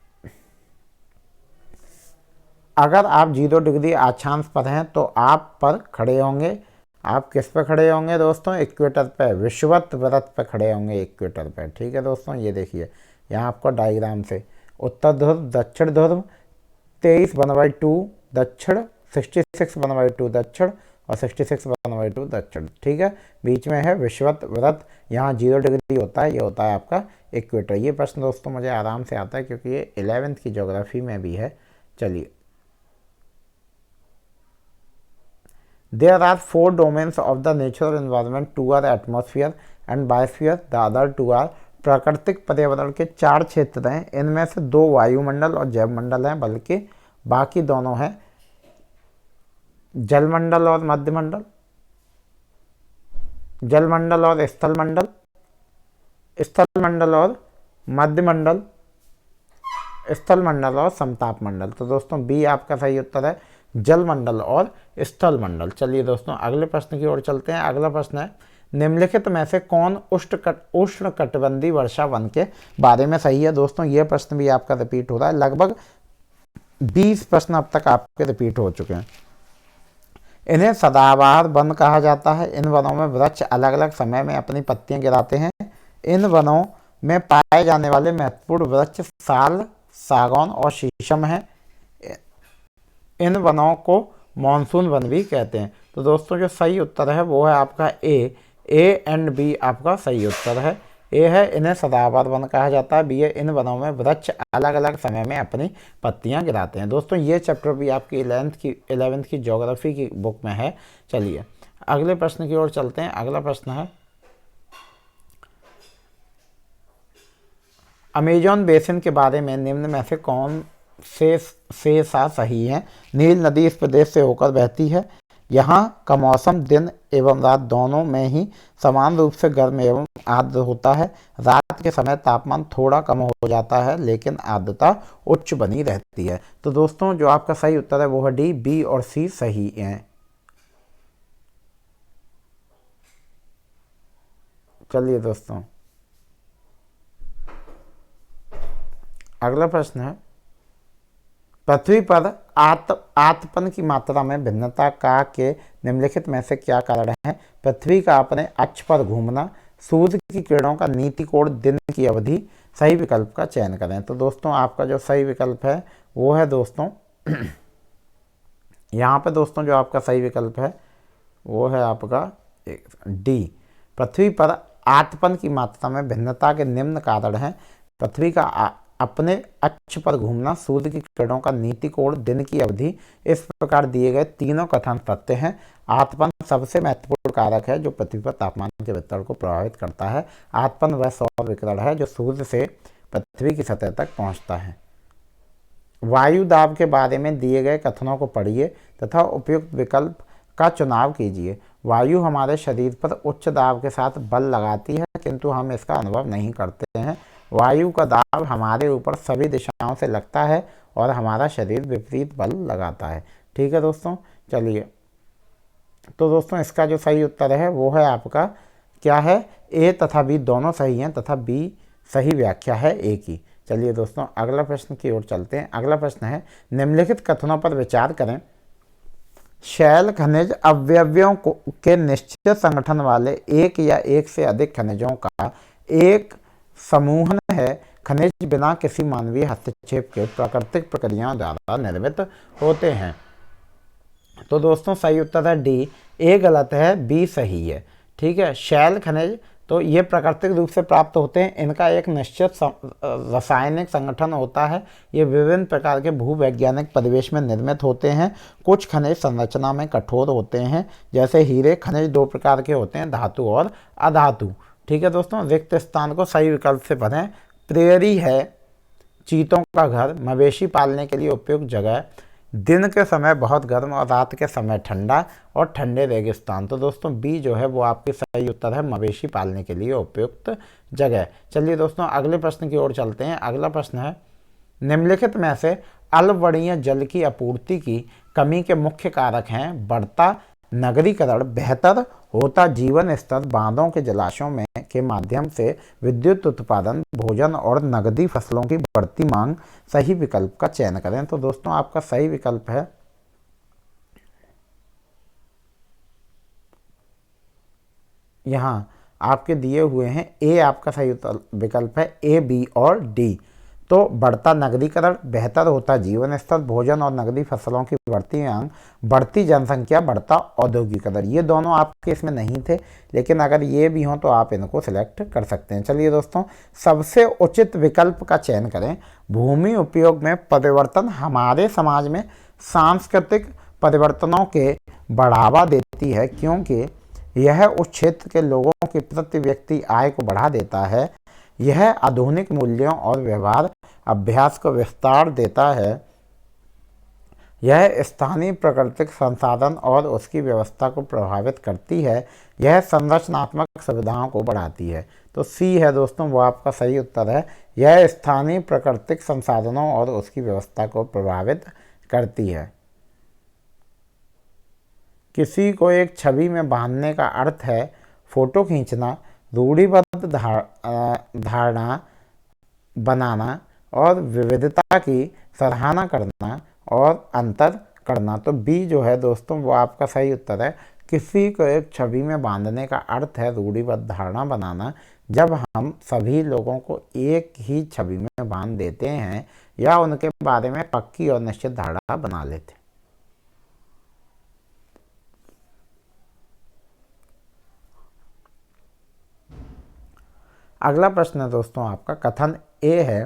S1: अगर आप 0 डिग्री अक्षांश पर हैं तो आप पर खड़े होंगे, आप किस पे खड़े होंगे दोस्तों? इक्वेटर पे, विषुवत वृत्त पे खड़े होंगे, इक्वेटर पे। ठीक है दोस्तों, ये देखिए यहाँ आपको डायग्राम से उत्तर ध्रुव, दक्षिण ध्रुव, 23 1/2 दक्षिण, 66 1/2 दक्षिण और 66 1/2 दक्षिण। ठीक है, बीच में है विषुवत वृत्त, यहाँ 0 डिग्री होता है, ये होता है आपका इक्वेटर। ये प्रश्न दोस्तों मुझे आराम से आता है क्योंकि ये 11वीं की ज्योग्राफी में भी है। चलिए, there are 4 domains of the natural environment, 2 are atmosphere and biosphere, the other 2 are. प्राकृतिक पर्यावरण के 4 क्षेत्र हैं, इनमें से 2 वायुमंडल और जैवमंडल हैं, बल्कि बाकी दोनों हैं जलमंडल और मध्यमंडल, जलमंडल और स्थलमंडल, स्थलमंडल और मध्यमंडल, स्थलमंडल और समताप मंडल। तो दोस्तों बी आपका सही उत्तर है, जलमंडल और स्थलमंडल। चलिए दोस्तों अगले प्रश्न की ओर चलते हैं। अगला प्रश्न है, निम्नलिखित में से कौन उष्ण कटिबंधीय वर्षा वन के बारे में सही है? दोस्तों ये प्रश्न भी आपका रिपीट हो रहा है, लगभग 20 प्रश्न अब तक आपके रिपीट हो चुके हैं। इन्हें सदाबहार वन कहा जाता है। इन वनों में वृक्ष अलग अलग समय में अपनी पत्तियां गिराते हैं। इन वनों में पाए जाने वाले महत्वपूर्ण वृक्ष साल, सागौन और शीशम हैं। इन वनों को मानसून वन भी कहते हैं। तो दोस्तों जो सही उत्तर है वो है आपका ए एंड बी आपका सही उत्तर है। ए है इन्हें सदाबहार वन कहा जाता है, बी है इन वनों में वृक्ष अलग अलग समय में अपनी पत्तियां गिराते हैं। दोस्तों ये चैप्टर भी आपकी 11वीं की ज्योग्राफी की बुक में है। चलिए अगले प्रश्न की ओर चलते हैं। अगला प्रश्न है, अमेजॉन बेसिन के बारे में निम्न में से कौन से सा सही है? नील नदी इस प्रदेश से होकर बहती है। यहाँ का मौसम दिन एवं रात दोनों में ही समान रूप से गर्म एवं आर्द्र होता है। रात के समय तापमान थोड़ा कम हो जाता है लेकिन आर्द्रता उच्च बनी रहती है। तो दोस्तों जो आपका सही उत्तर है वो है डी, बी और सी सही है। चलिए दोस्तों अगला प्रश्न है, पृथ्वी पर आतपन की मात्रा में भिन्नता का के निम्नलिखित में से क्या कारण है? पृथ्वी का अपने अक्ष पर घूमना, सूर्य की किरणों का नीतिकोण, दिन की अवधि। सही विकल्प का चयन करें। तो दोस्तों आपका जो सही विकल्प है वो है दोस्तों यहाँ पे दोस्तों जो आपका सही विकल्प है वो है आपका डी, पृथ्वी पर आतपन की मात्रा में भिन्नता के निम्न कारण हैं। पृथ्वी का अपने अक्ष पर घूमना, सूर्य की किरणों का नीतिकोण, दिन की अवधि। इस प्रकार दिए गए तीनों कथन सत्य हैं। आतपन सबसे महत्वपूर्ण कारक है जो पृथ्वी पर तापमान के वितरण को प्रभावित करता है। आतपन वह सौर विकिरण है जो सूर्य से पृथ्वी की सतह तक पहुंचता है। वायु दाब के बारे में दिए गए कथनों को पढ़िए तथा उपयुक्त विकल्प का चुनाव कीजिए। वायु हमारे शरीर पर उच्च दाब के साथ बल लगाती है किंतु हम इसका अनुभव नहीं करते हैं। वायु का दाब हमारे ऊपर सभी दिशाओं से लगता है और हमारा शरीर विपरीत बल लगाता है। ठीक है दोस्तों, चलिए तो दोस्तों इसका जो सही उत्तर है वो है आपका क्या है? ए तथा बी दोनों सही हैं तथा बी सही व्याख्या है ए की। चलिए दोस्तों अगला प्रश्न की ओर चलते हैं। अगला प्रश्न है, निम्नलिखित कथनों पर विचार करें। शैल खनिज अवयवों के निश्चित संगठन वाले एक या एक से अधिक खनिजों का एक समूह है। खनिज बिना किसी मानवीय हस्तक्षेप के प्राकृतिक प्रक्रियाओं द्वारा निर्मित होते हैं। तो दोस्तों सही उत्तर है डी, ए गलत है, बी सही है। ठीक है, शैल खनिज तो ये प्राकृतिक रूप से प्राप्त होते हैं। इनका एक निश्चित रासायनिक संगठन होता है। ये विभिन्न प्रकार के भूवैज्ञानिक परिवेश में निर्मित होते हैं। कुछ खनिज संरचना में कठोर होते हैं, जैसे हीरे। खनिज 2 प्रकार के होते हैं, धातु और अधातु। ठीक है दोस्तों, रिक्त स्थान को सही विकल्प से भरें। प्रेयरी है चीतों का घर, मवेशी पालने के लिए उपयुक्त जगह, दिन के समय बहुत गर्म और रात के समय ठंडा और ठंडे रेगिस्तान। तो दोस्तों बी जो है वो आपकी सही उत्तर है, मवेशी पालने के लिए उपयुक्त जगह। चलिए दोस्तों अगले प्रश्न की ओर चलते हैं। अगला प्रश्न है, निम्नलिखित में से अल्पवर्णीय जल की आपूर्ति की कमी के मुख्य कारक हैं? बढ़ता नगरीकरण बेहतर होता जीवन स्तर, बांधों के जलाशयों में के माध्यम से विद्युत उत्पादन, भोजन और नगदी फसलों की बढ़ती मांग। सही विकल्प का चयन करें। तो दोस्तों आपका सही विकल्प है यहाँ आपके दिए हुए हैं ए, आपका सही विकल्प है ए, बी और डी। तो बढ़ता नगरीकरण, बेहतर होता जीवन स्तर, भोजन और नगदी फसलों की बढ़ती मांग, बढ़ती जनसंख्या, बढ़ता औद्योगिकरण, ये दोनों आपके इसमें नहीं थे, लेकिन अगर ये भी हों तो आप इनको सिलेक्ट कर सकते हैं। चलिए दोस्तों, सबसे उचित विकल्प का चयन करें। भूमि उपयोग में परिवर्तन हमारे समाज में सांस्कृतिक परिवर्तनों के बढ़ावा देती है, क्योंकि यह उस क्षेत्र के लोगों की प्रति व्यक्ति आय को बढ़ा देता है। यह आधुनिक मूल्यों और व्यवहार अभ्यास को विस्तार देता है। यह स्थानीय प्राकृतिक संसाधन और उसकी व्यवस्था को प्रभावित करती है। यह संरचनात्मक सुविधाओं को बढ़ाती है। तो सी है दोस्तों, वो आपका सही उत्तर है। यह स्थानीय प्राकृतिक संसाधनों और उसकी व्यवस्था को प्रभावित करती है। किसी को एक छवि में बांधने का अर्थ है फोटो खींचना, रूढ़िबद्ध धारणा बनाना और विविधता की सराहना करना और अंतर करना। तो बी जो है दोस्तों, वो आपका सही उत्तर है। किसी को एक छवि में बांधने का अर्थ है रूढ़िबद्ध धारणा बनाना, जब हम सभी लोगों को एक ही छवि में बांध देते हैं या उनके बारे में पक्की और निश्चित धारणा बना लेते हैं। अगला प्रश्न है दोस्तों आपका, कथन ए है,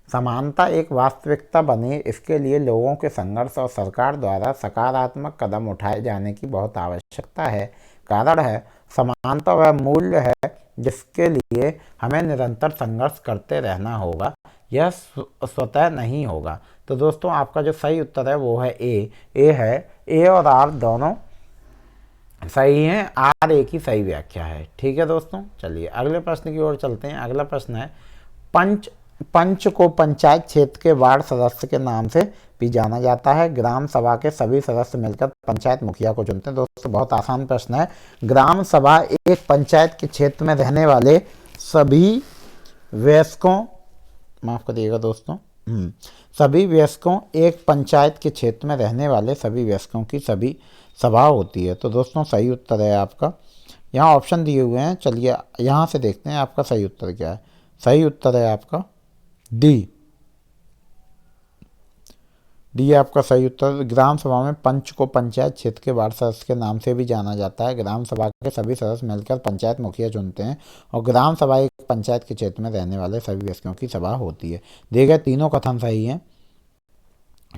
S1: समानता एक वास्तविकता बने, इसके लिए लोगों के संघर्ष और सरकार द्वारा सकारात्मक कदम उठाए जाने की बहुत आवश्यकता है। कारण है, समानता वह मूल्य है जिसके लिए हमें निरंतर संघर्ष करते रहना होगा, यह स्वतः नहीं होगा। तो दोस्तों आपका जो सही उत्तर है वो है ए है। ए और आर दोनों सही हैं, आर ए की सही व्याख्या है। ठीक है दोस्तों, चलिए अगले प्रश्न की ओर चलते हैं। अगला प्रश्न है, पंच को पंचायत क्षेत्र के वार्ड सदस्य के नाम से भी जाना जाता है। ग्राम सभा के सभी सदस्य मिलकर पंचायत मुखिया को चुनते हैं। दोस्तों बहुत आसान प्रश्न है। ग्राम सभा एक पंचायत के क्षेत्र में रहने वाले सभी वयस्कों, माफ करिएगा दोस्तों, सभी वयस्कों, एक पंचायत के क्षेत्र में रहने वाले सभी वयस्कों की सभी सभा होती है। तो दोस्तों सही उत्तर है आपका, यहाँ ऑप्शन दिए हुए हैं, चलिए यहाँ से देखते हैं आपका सही उत्तर क्या है। सही उत्तर है आपका डी आपका सही उत्तर। ग्राम सभा में पंच को पंचायत क्षेत्र के वार्ड सदस्य के नाम से भी जाना जाता है। ग्राम सभा के सभी सदस्य मिलकर पंचायत मुखिया चुनते हैं और ग्राम सभा एक पंचायत के क्षेत्र में रहने वाले सभी व्यक्तियों की सभा होती है। दिए गए तीनों कथन सही हैं।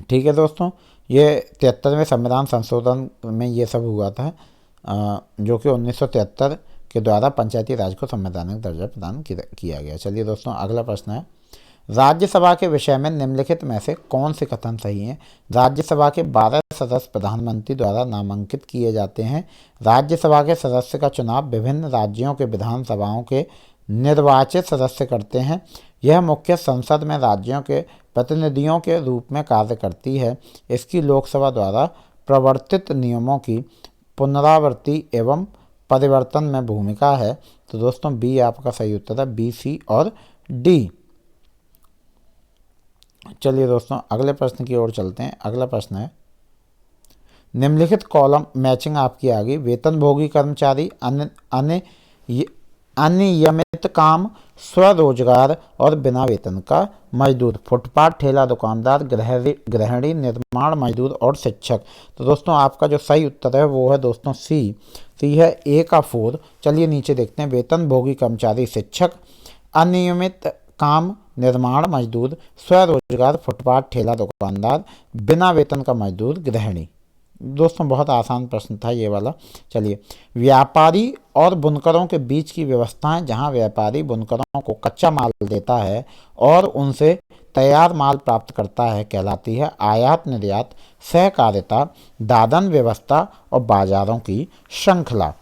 S1: ठीक है दोस्तों, ये 73वें संविधान संशोधन में ये सब हुआ था, जो कि 1973 के द्वारा पंचायती राज को संवैधानिक दर्जा प्रदान किया गया। चलिए दोस्तों अगला प्रश्न है, राज्यसभा के विषय में निम्नलिखित में से कौन से कथन सही हैं। राज्यसभा के 12 सदस्य प्रधानमंत्री द्वारा नामांकित किए जाते हैं। राज्यसभा के सदस्य का चुनाव विभिन्न राज्यों के विधानसभाओं के निर्वाचित सदस्य करते हैं। यह मुख्य संसद में राज्यों के प्रतिनिधियों के रूप में कार्य करती है। इसकी लोकसभा द्वारा प्रवर्तित नियमों की पुनरावृत्ति एवं परिवर्तन में भूमिका है। तो दोस्तों बी आपका सही उत्तर है, बी, सी और डी। चलिए दोस्तों अगले प्रश्न की ओर चलते हैं। अगला प्रश्न है, निम्नलिखित कॉलम मैचिंग आपकी आ गई। वेतनभोगी कर्मचारी, अनियमित काम, स्वरोजगार और बिना वेतन का मजदूर, फुटपाथ ठेला दुकानदार, गृहिणी, निर्माण मजदूर और शिक्षक। तो दोस्तों आपका जो सही उत्तर है वो है दोस्तों सी है, ए का 4। चलिए नीचे देखते हैं, वेतनभोगी कर्मचारी शिक्षक, अनियमित काम निर्माण मजदूर, स्वरोजगार फुटपाथ ठेला दुकानदार, बिना वेतन का मजदूर गृहिणी। दोस्तों बहुत आसान प्रश्न था ये वाला। चलिए, व्यापारी और बुनकरों के बीच की व्यवस्थाएं जहां व्यापारी बुनकरों को कच्चा माल देता है और उनसे तैयार माल प्राप्त करता है कहलाती है आयात निर्यात, सहकारिता, दादन व्यवस्था और बाजारों की श्रृंखला।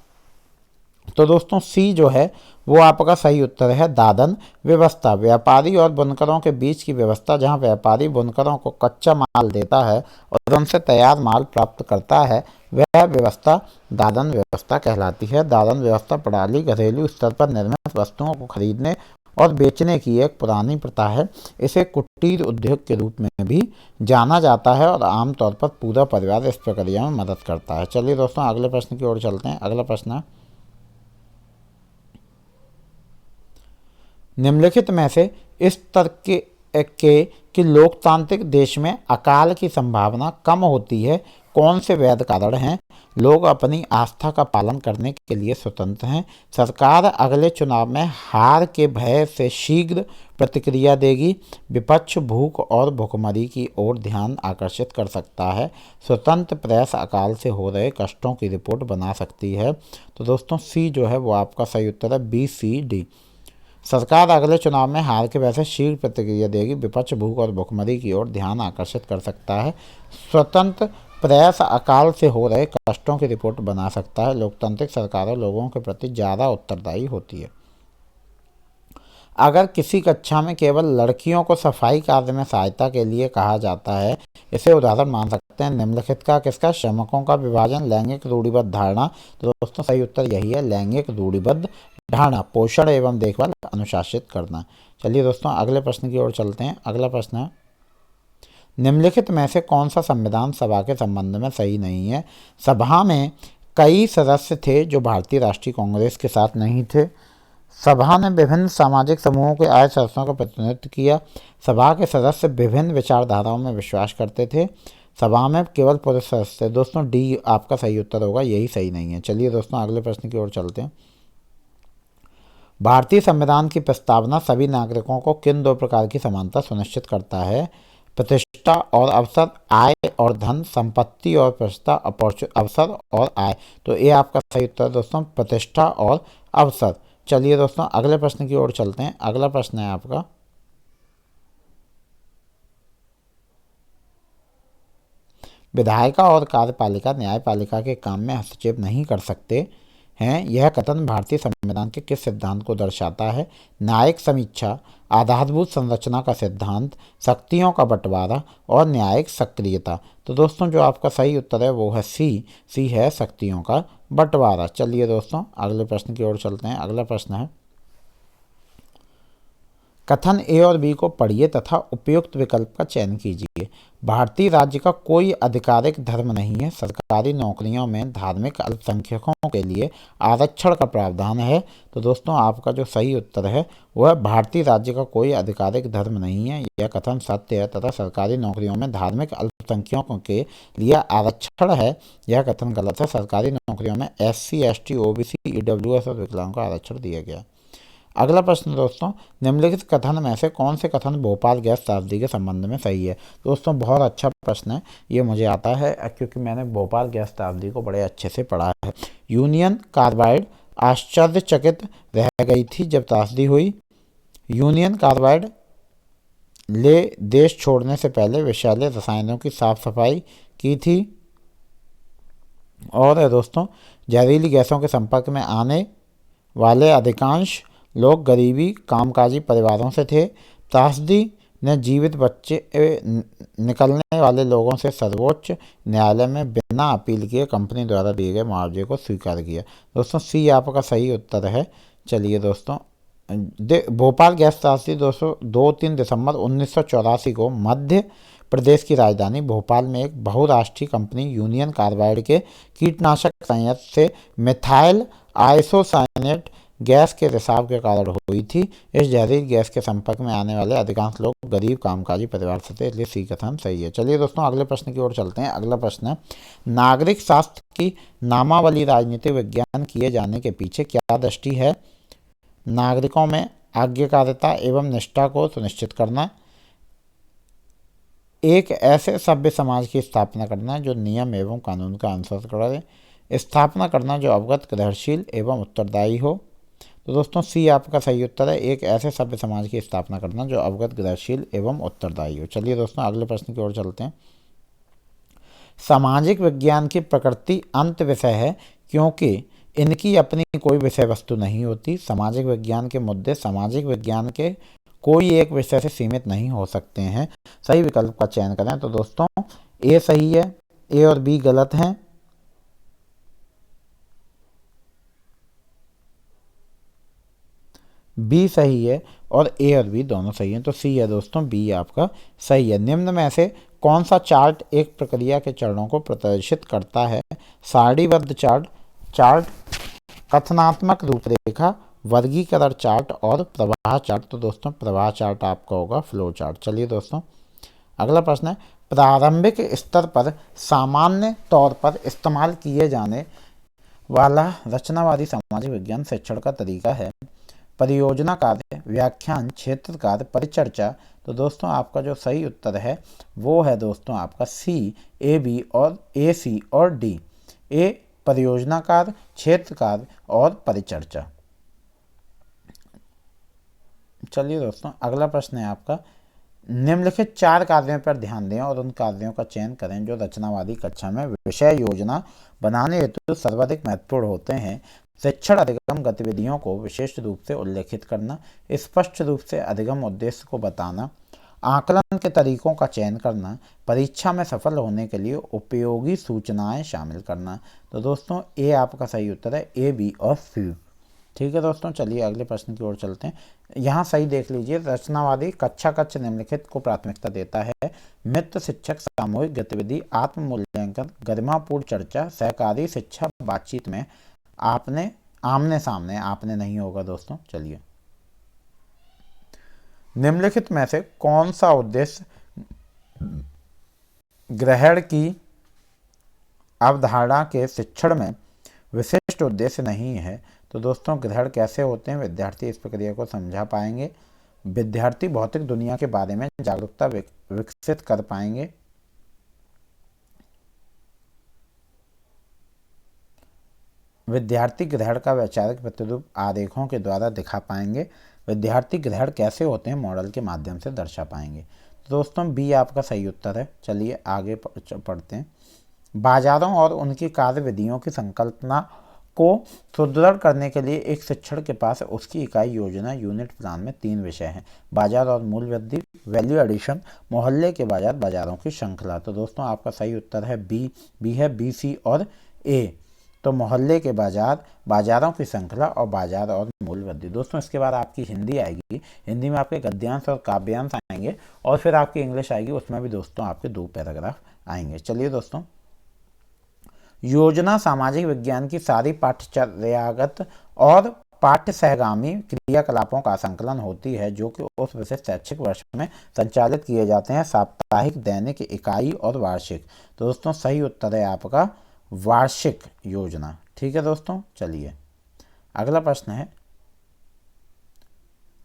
S1: तो दोस्तों सी जो है वो आपका सही उत्तर है दादन व्यवस्था। व्यापारी और बुनकरों के बीच की व्यवस्था जहां व्यापारी बुनकरों को कच्चा माल देता है और उनसे तैयार माल प्राप्त करता है, वह व्यवस्था दादन व्यवस्था कहलाती है। दादन व्यवस्था प्रणाली घरेलू स्तर पर निर्मित वस्तुओं को खरीदने और बेचने की एक पुरानी प्रथा है। इसे कुटीर उद्योग के रूप में भी जाना जाता है और आमतौर पर पूरा परिवार इस प्रक्रिया में मदद करता है। चलिए दोस्तों अगले प्रश्न की ओर चलते हैं। अगला प्रश्न है, निम्नलिखित में से इस तर्क के कि लोकतांत्रिक देश में अकाल की संभावना कम होती है कौन से वैध कारण हैं? लोग अपनी आस्था का पालन करने के लिए स्वतंत्र हैं। सरकार अगले चुनाव में हार के भय से शीघ्र प्रतिक्रिया देगी। विपक्ष भूख और भुखमरी की ओर ध्यान आकर्षित कर सकता है। स्वतंत्र प्रेस अकाल से हो रहे कष्टों की रिपोर्ट बना सकती है। तो दोस्तों सी जो है वो आपका सही उत्तर है, बी सी डी। सरकार अगले चुनाव में हार के वैसे शीघ्र प्रतिक्रिया देगी। विपक्ष भूख और भुखमरी की ओर ध्यान आकर्षित कर सकता है। स्वतंत्र प्रयास अकाल से हो रहे कष्टों की रिपोर्ट बना सकता है। लोकतांत्रिक सरकारें लोगों के प्रति ज़्यादा उत्तरदायी होती है। अगर किसी कक्षा में केवल लड़कियों को सफाई कार्य में सहायता के लिए कहा जाता है, इसे उदाहरण मान सकते हैं निम्नलिखित का किसका? श्रमिकों का विभाजन, लैंगिक रूढ़िबद्ध धारणा। तो दोस्तों सही उत्तर यही है, लैंगिक रूढ़िबद्ध धारणा। पोषण एवं देखभाल अनुशासित करना। चलिए दोस्तों अगले प्रश्न की ओर चलते हैं। अगला प्रश्न है, निम्नलिखित में से कौन सा संविधान सभा के संबंध में सही नहीं है? सभा में कई सदस्य थे जो भारतीय राष्ट्रीय कांग्रेस के साथ नहीं थे। सभा ने विभिन्न सामाजिक समूहों के आए सदस्यों का प्रतिनिधित्व किया। सभा के सदस्य विभिन्न विचारधाराओं में विश्वास करते थे। सभा में केवल पुरुष सदस्य। दोस्तों डी आपका सही उत्तर होगा, यही सही नहीं है। चलिए दोस्तों अगले प्रश्न की ओर चलते हैं। भारतीय संविधान की प्रस्तावना सभी नागरिकों को किन दो प्रकार की समानता सुनिश्चित करता है? प्रतिष्ठा और अवसर, आय और धन, संपत्ति और प्रतिष्ठा, अवसर और आय। तो ये आपका सही उत्तर दोस्तों प्रतिष्ठा और अवसर। चलिए दोस्तों अगले प्रश्न की ओर चलते हैं। अगला प्रश्न है आपका, विधायिका और कार्यपालिका न्यायपालिका के काम में हस्तक्षेप नहीं कर सकते हैं, यह कथन भारतीय संविधान के किस सिद्धांत को दर्शाता है? न्यायिक समीक्षा, आधारभूत संरचना का सिद्धांत, शक्तियों का बंटवारा और न्यायिक सक्रियता। तो दोस्तों जो आपका सही उत्तर है वो है सी है शक्तियों का बंटवारा। चलिए दोस्तों अगले प्रश्न की ओर चलते हैं। अगला प्रश्न है, कथन ए और बी को पढ़िए तथा उपयुक्त विकल्प का चयन कीजिए। भारतीय राज्य का कोई आधिकारिक धर्म नहीं है। सरकारी नौकरियों में धार्मिक अल्पसंख्यकों के लिए आरक्षण का प्रावधान है। तो दोस्तों आपका जो सही उत्तर है वह भारतीय राज्य का कोई आधिकारिक धर्म नहीं है, यह कथन सत्य है। तथा सरकारी नौकरियों में धार्मिक अल्पसंख्यकों के लिए आरक्षण है, यह कथन गलत है। सरकारी नौकरियों में SC, ST, OBC, EWS और विकलांगों को आरक्षण दिया गया। अगला प्रश्न दोस्तों, निम्नलिखित कथन में से कौन से कथन भोपाल गैस त्रासदी के संबंध में सही है? दोस्तों बहुत अच्छा प्रश्न है, ये मुझे आता है क्योंकि मैंने भोपाल गैस त्रासदी को बड़े अच्छे से पढ़ा है। यूनियन कार्बाइड आश्चर्यचकित रह गई थी जब त्रासदी हुई। यूनियन कार्बाइड ले देश छोड़ने से पहले विषैले रसायनों की साफ सफाई की थी। और दोस्तों जहरीली गैसों के संपर्क में आने वाले अधिकांश लोग गरीबी कामकाजी परिवारों से थे। त्रासदी ने जीवित बच्चे निकलने वाले लोगों से सर्वोच्च न्यायालय में बिना अपील किए कंपनी द्वारा दिए गए मुआवजे को स्वीकार किया। दोस्तों सी आपका सही उत्तर है। चलिए दोस्तों भोपाल गैस त्रासदी दोस्तों 2-3 दिसंबर 1984 को मध्य प्रदेश की राजधानी भोपाल में एक बहुराष्ट्रीय कंपनी यूनियन कार्बाइड के कीटनाशक संयंत्र से मिथाइल आइसोसाइनेट गैस के रिसाव के कारण हुई थी। इस जहरीली गैस के संपर्क में आने वाले अधिकांश लोग गरीब कामकाजी परिवार से थे, इसलिए सी कथन सही है। चलिए दोस्तों अगले प्रश्न की ओर चलते हैं। अगला प्रश्न है, नागरिक शास्त्र की नामावली राजनीतिक विज्ञान किए जाने के पीछे क्या दृष्टि है? नागरिकों में आज्ञाकारिता एवं निष्ठा को सुनिश्चित करना, एक ऐसे सभ्य समाज की स्थापना करना जो नियम एवं कानून का अनुसरण करे, स्थापना करना जो अवगत, ग्रहणशील एवं उत्तरदायी हो। तो दोस्तों सी आपका सही उत्तर है, एक ऐसे सभ्य समाज की स्थापना करना जो अवगत, ग्रहणशील एवं उत्तरदायी हो। चलिए दोस्तों अगले प्रश्न की ओर चलते हैं। सामाजिक विज्ञान की प्रकृति अंत विषय है क्योंकि इनकी अपनी कोई विषय वस्तु नहीं होती। सामाजिक विज्ञान के मुद्दे सामाजिक विज्ञान के कोई एक विषय से सीमित नहीं हो सकते हैं। सही विकल्प का चयन करें। तो दोस्तों ए सही है, ए और बी गलत हैं। बी सही है और ए और बी दोनों सही हैं। तो सी है दोस्तों, बी आपका सही है। निम्न में से कौन सा चार्ट एक प्रक्रिया के चरणों को प्रदर्शित करता है? सारणीबद्ध चार्ट, चार्ट कथनात्मक रूपरेखा, वर्गीकरण चार्ट और प्रवाह चार्ट। तो दोस्तों प्रवाह चार्ट आपका होगा फ्लो चार्ट। चलिए दोस्तों अगला प्रश्न है, प्रारंभिक स्तर पर सामान्य तौर पर इस्तेमाल किए जाने वाला रचनावादी सामाजिक विज्ञान शिक्षण का तरीका है? परियोजना कार्य, व्याख्यान, क्षेत्र कार्य, परिचर्चा। तो दोस्तों आपका जो सही उत्तर है वो है दोस्तों आपका सी, ए बी और ए सी और डी। ए परियोजना कार्य, क्षेत्र कार्य और परिचर्चा। चलिए दोस्तों अगला प्रश्न है आपका, निम्नलिखित 4 कार्यों पर ध्यान दें और उन कार्यों का चयन करें जो रचनावादी कक्षा में विषय योजना बनाने हेतु सर्वाधिक महत्वपूर्ण होते हैं। शिक्षण अधिगम गतिविधियों को विशेष रूप से उल्लेखित करना, स्पष्ट रूप से अधिगम उद्देश्य को बताना, आकलन के तरीकों का चयन करना, परीक्षा में सफल होने के लिए उपयोगी सूचनाएं शामिल करना। तो दोस्तों ए आपका सही उत्तर है, ए बी और सी। ठीक है दोस्तों चलिए अगले प्रश्न की ओर चलते हैं। यहाँ सही देख लीजिए, रचनावादी कक्षा कक्ष निम्नलिखित को प्राथमिकता देता है? मित्र शिक्षक, सामूहिक गतिविधि, आत्म मूल्यांकन, गरिमापूर्ण चर्चा, सहकारी शिक्षा, बातचीत में आपने आमने सामने। आपने नहीं होगा दोस्तों। चलिए निम्नलिखित में से कौन सा उद्देश्य ग्रहण की अवधारणा के शिक्षण में विशिष्ट उद्देश्य नहीं है? तो दोस्तों ग्रहण कैसे होते हैं विद्यार्थी इस प्रक्रिया को समझा पाएंगे। विद्यार्थी भौतिक दुनिया के बारे में जागरूकता विकसित कर पाएंगे। विद्यार्थी ग्रहण का वैचारिक प्रतिरूप आरेखों के द्वारा दिखा पाएंगे। विद्यार्थी ग्रहण कैसे होते हैं मॉडल के माध्यम से दर्शा पाएंगे। तो दोस्तों बी आपका सही उत्तर है। चलिए आगे पढ़ते हैं। बाजारों और उनकी कार्यविधियों की संकल्पना को सुदृढ़ करने के लिए एक शिक्षण के पास उसकी इकाई योजना यूनिट प्लान में 3 विषय हैं: बाजार और मूल्य वृद्धि, वैल्यू एडिशन, मोहल्ले के बाजार, बाजारों की श्रृंखला। तो दोस्तों आपका सही उत्तर है बी। बी है, बी सी और ए। तो मोहल्ले के बाजार, बाजारों की श्रृंखला और बाजार और मूल्य वृद्धि। दोस्तों इसके बाद आपकी हिंदी आएगी। हिंदी में आपके गद्यांश और काव्यांश आएंगे और फिर आपकी इंग्लिश आएगी, उसमें भी दोस्तों आपके 2 पैराग्राफ आएंगे। चलिए दोस्तों, योजना सामाजिक विज्ञान की सारी पाठ्यचर्यागत और पाठ्य सहगामी क्रियाकलापों का संकलन होती है जो कि उस विशेष शैक्षिक वर्ष में संचालित किए जाते हैं: साप्ताहिक, दैनिक, इकाई और वार्षिक। तो दोस्तों सही उत्तर है आपका वार्षिक योजना। ठीक है दोस्तों चलिए अगला प्रश्न है,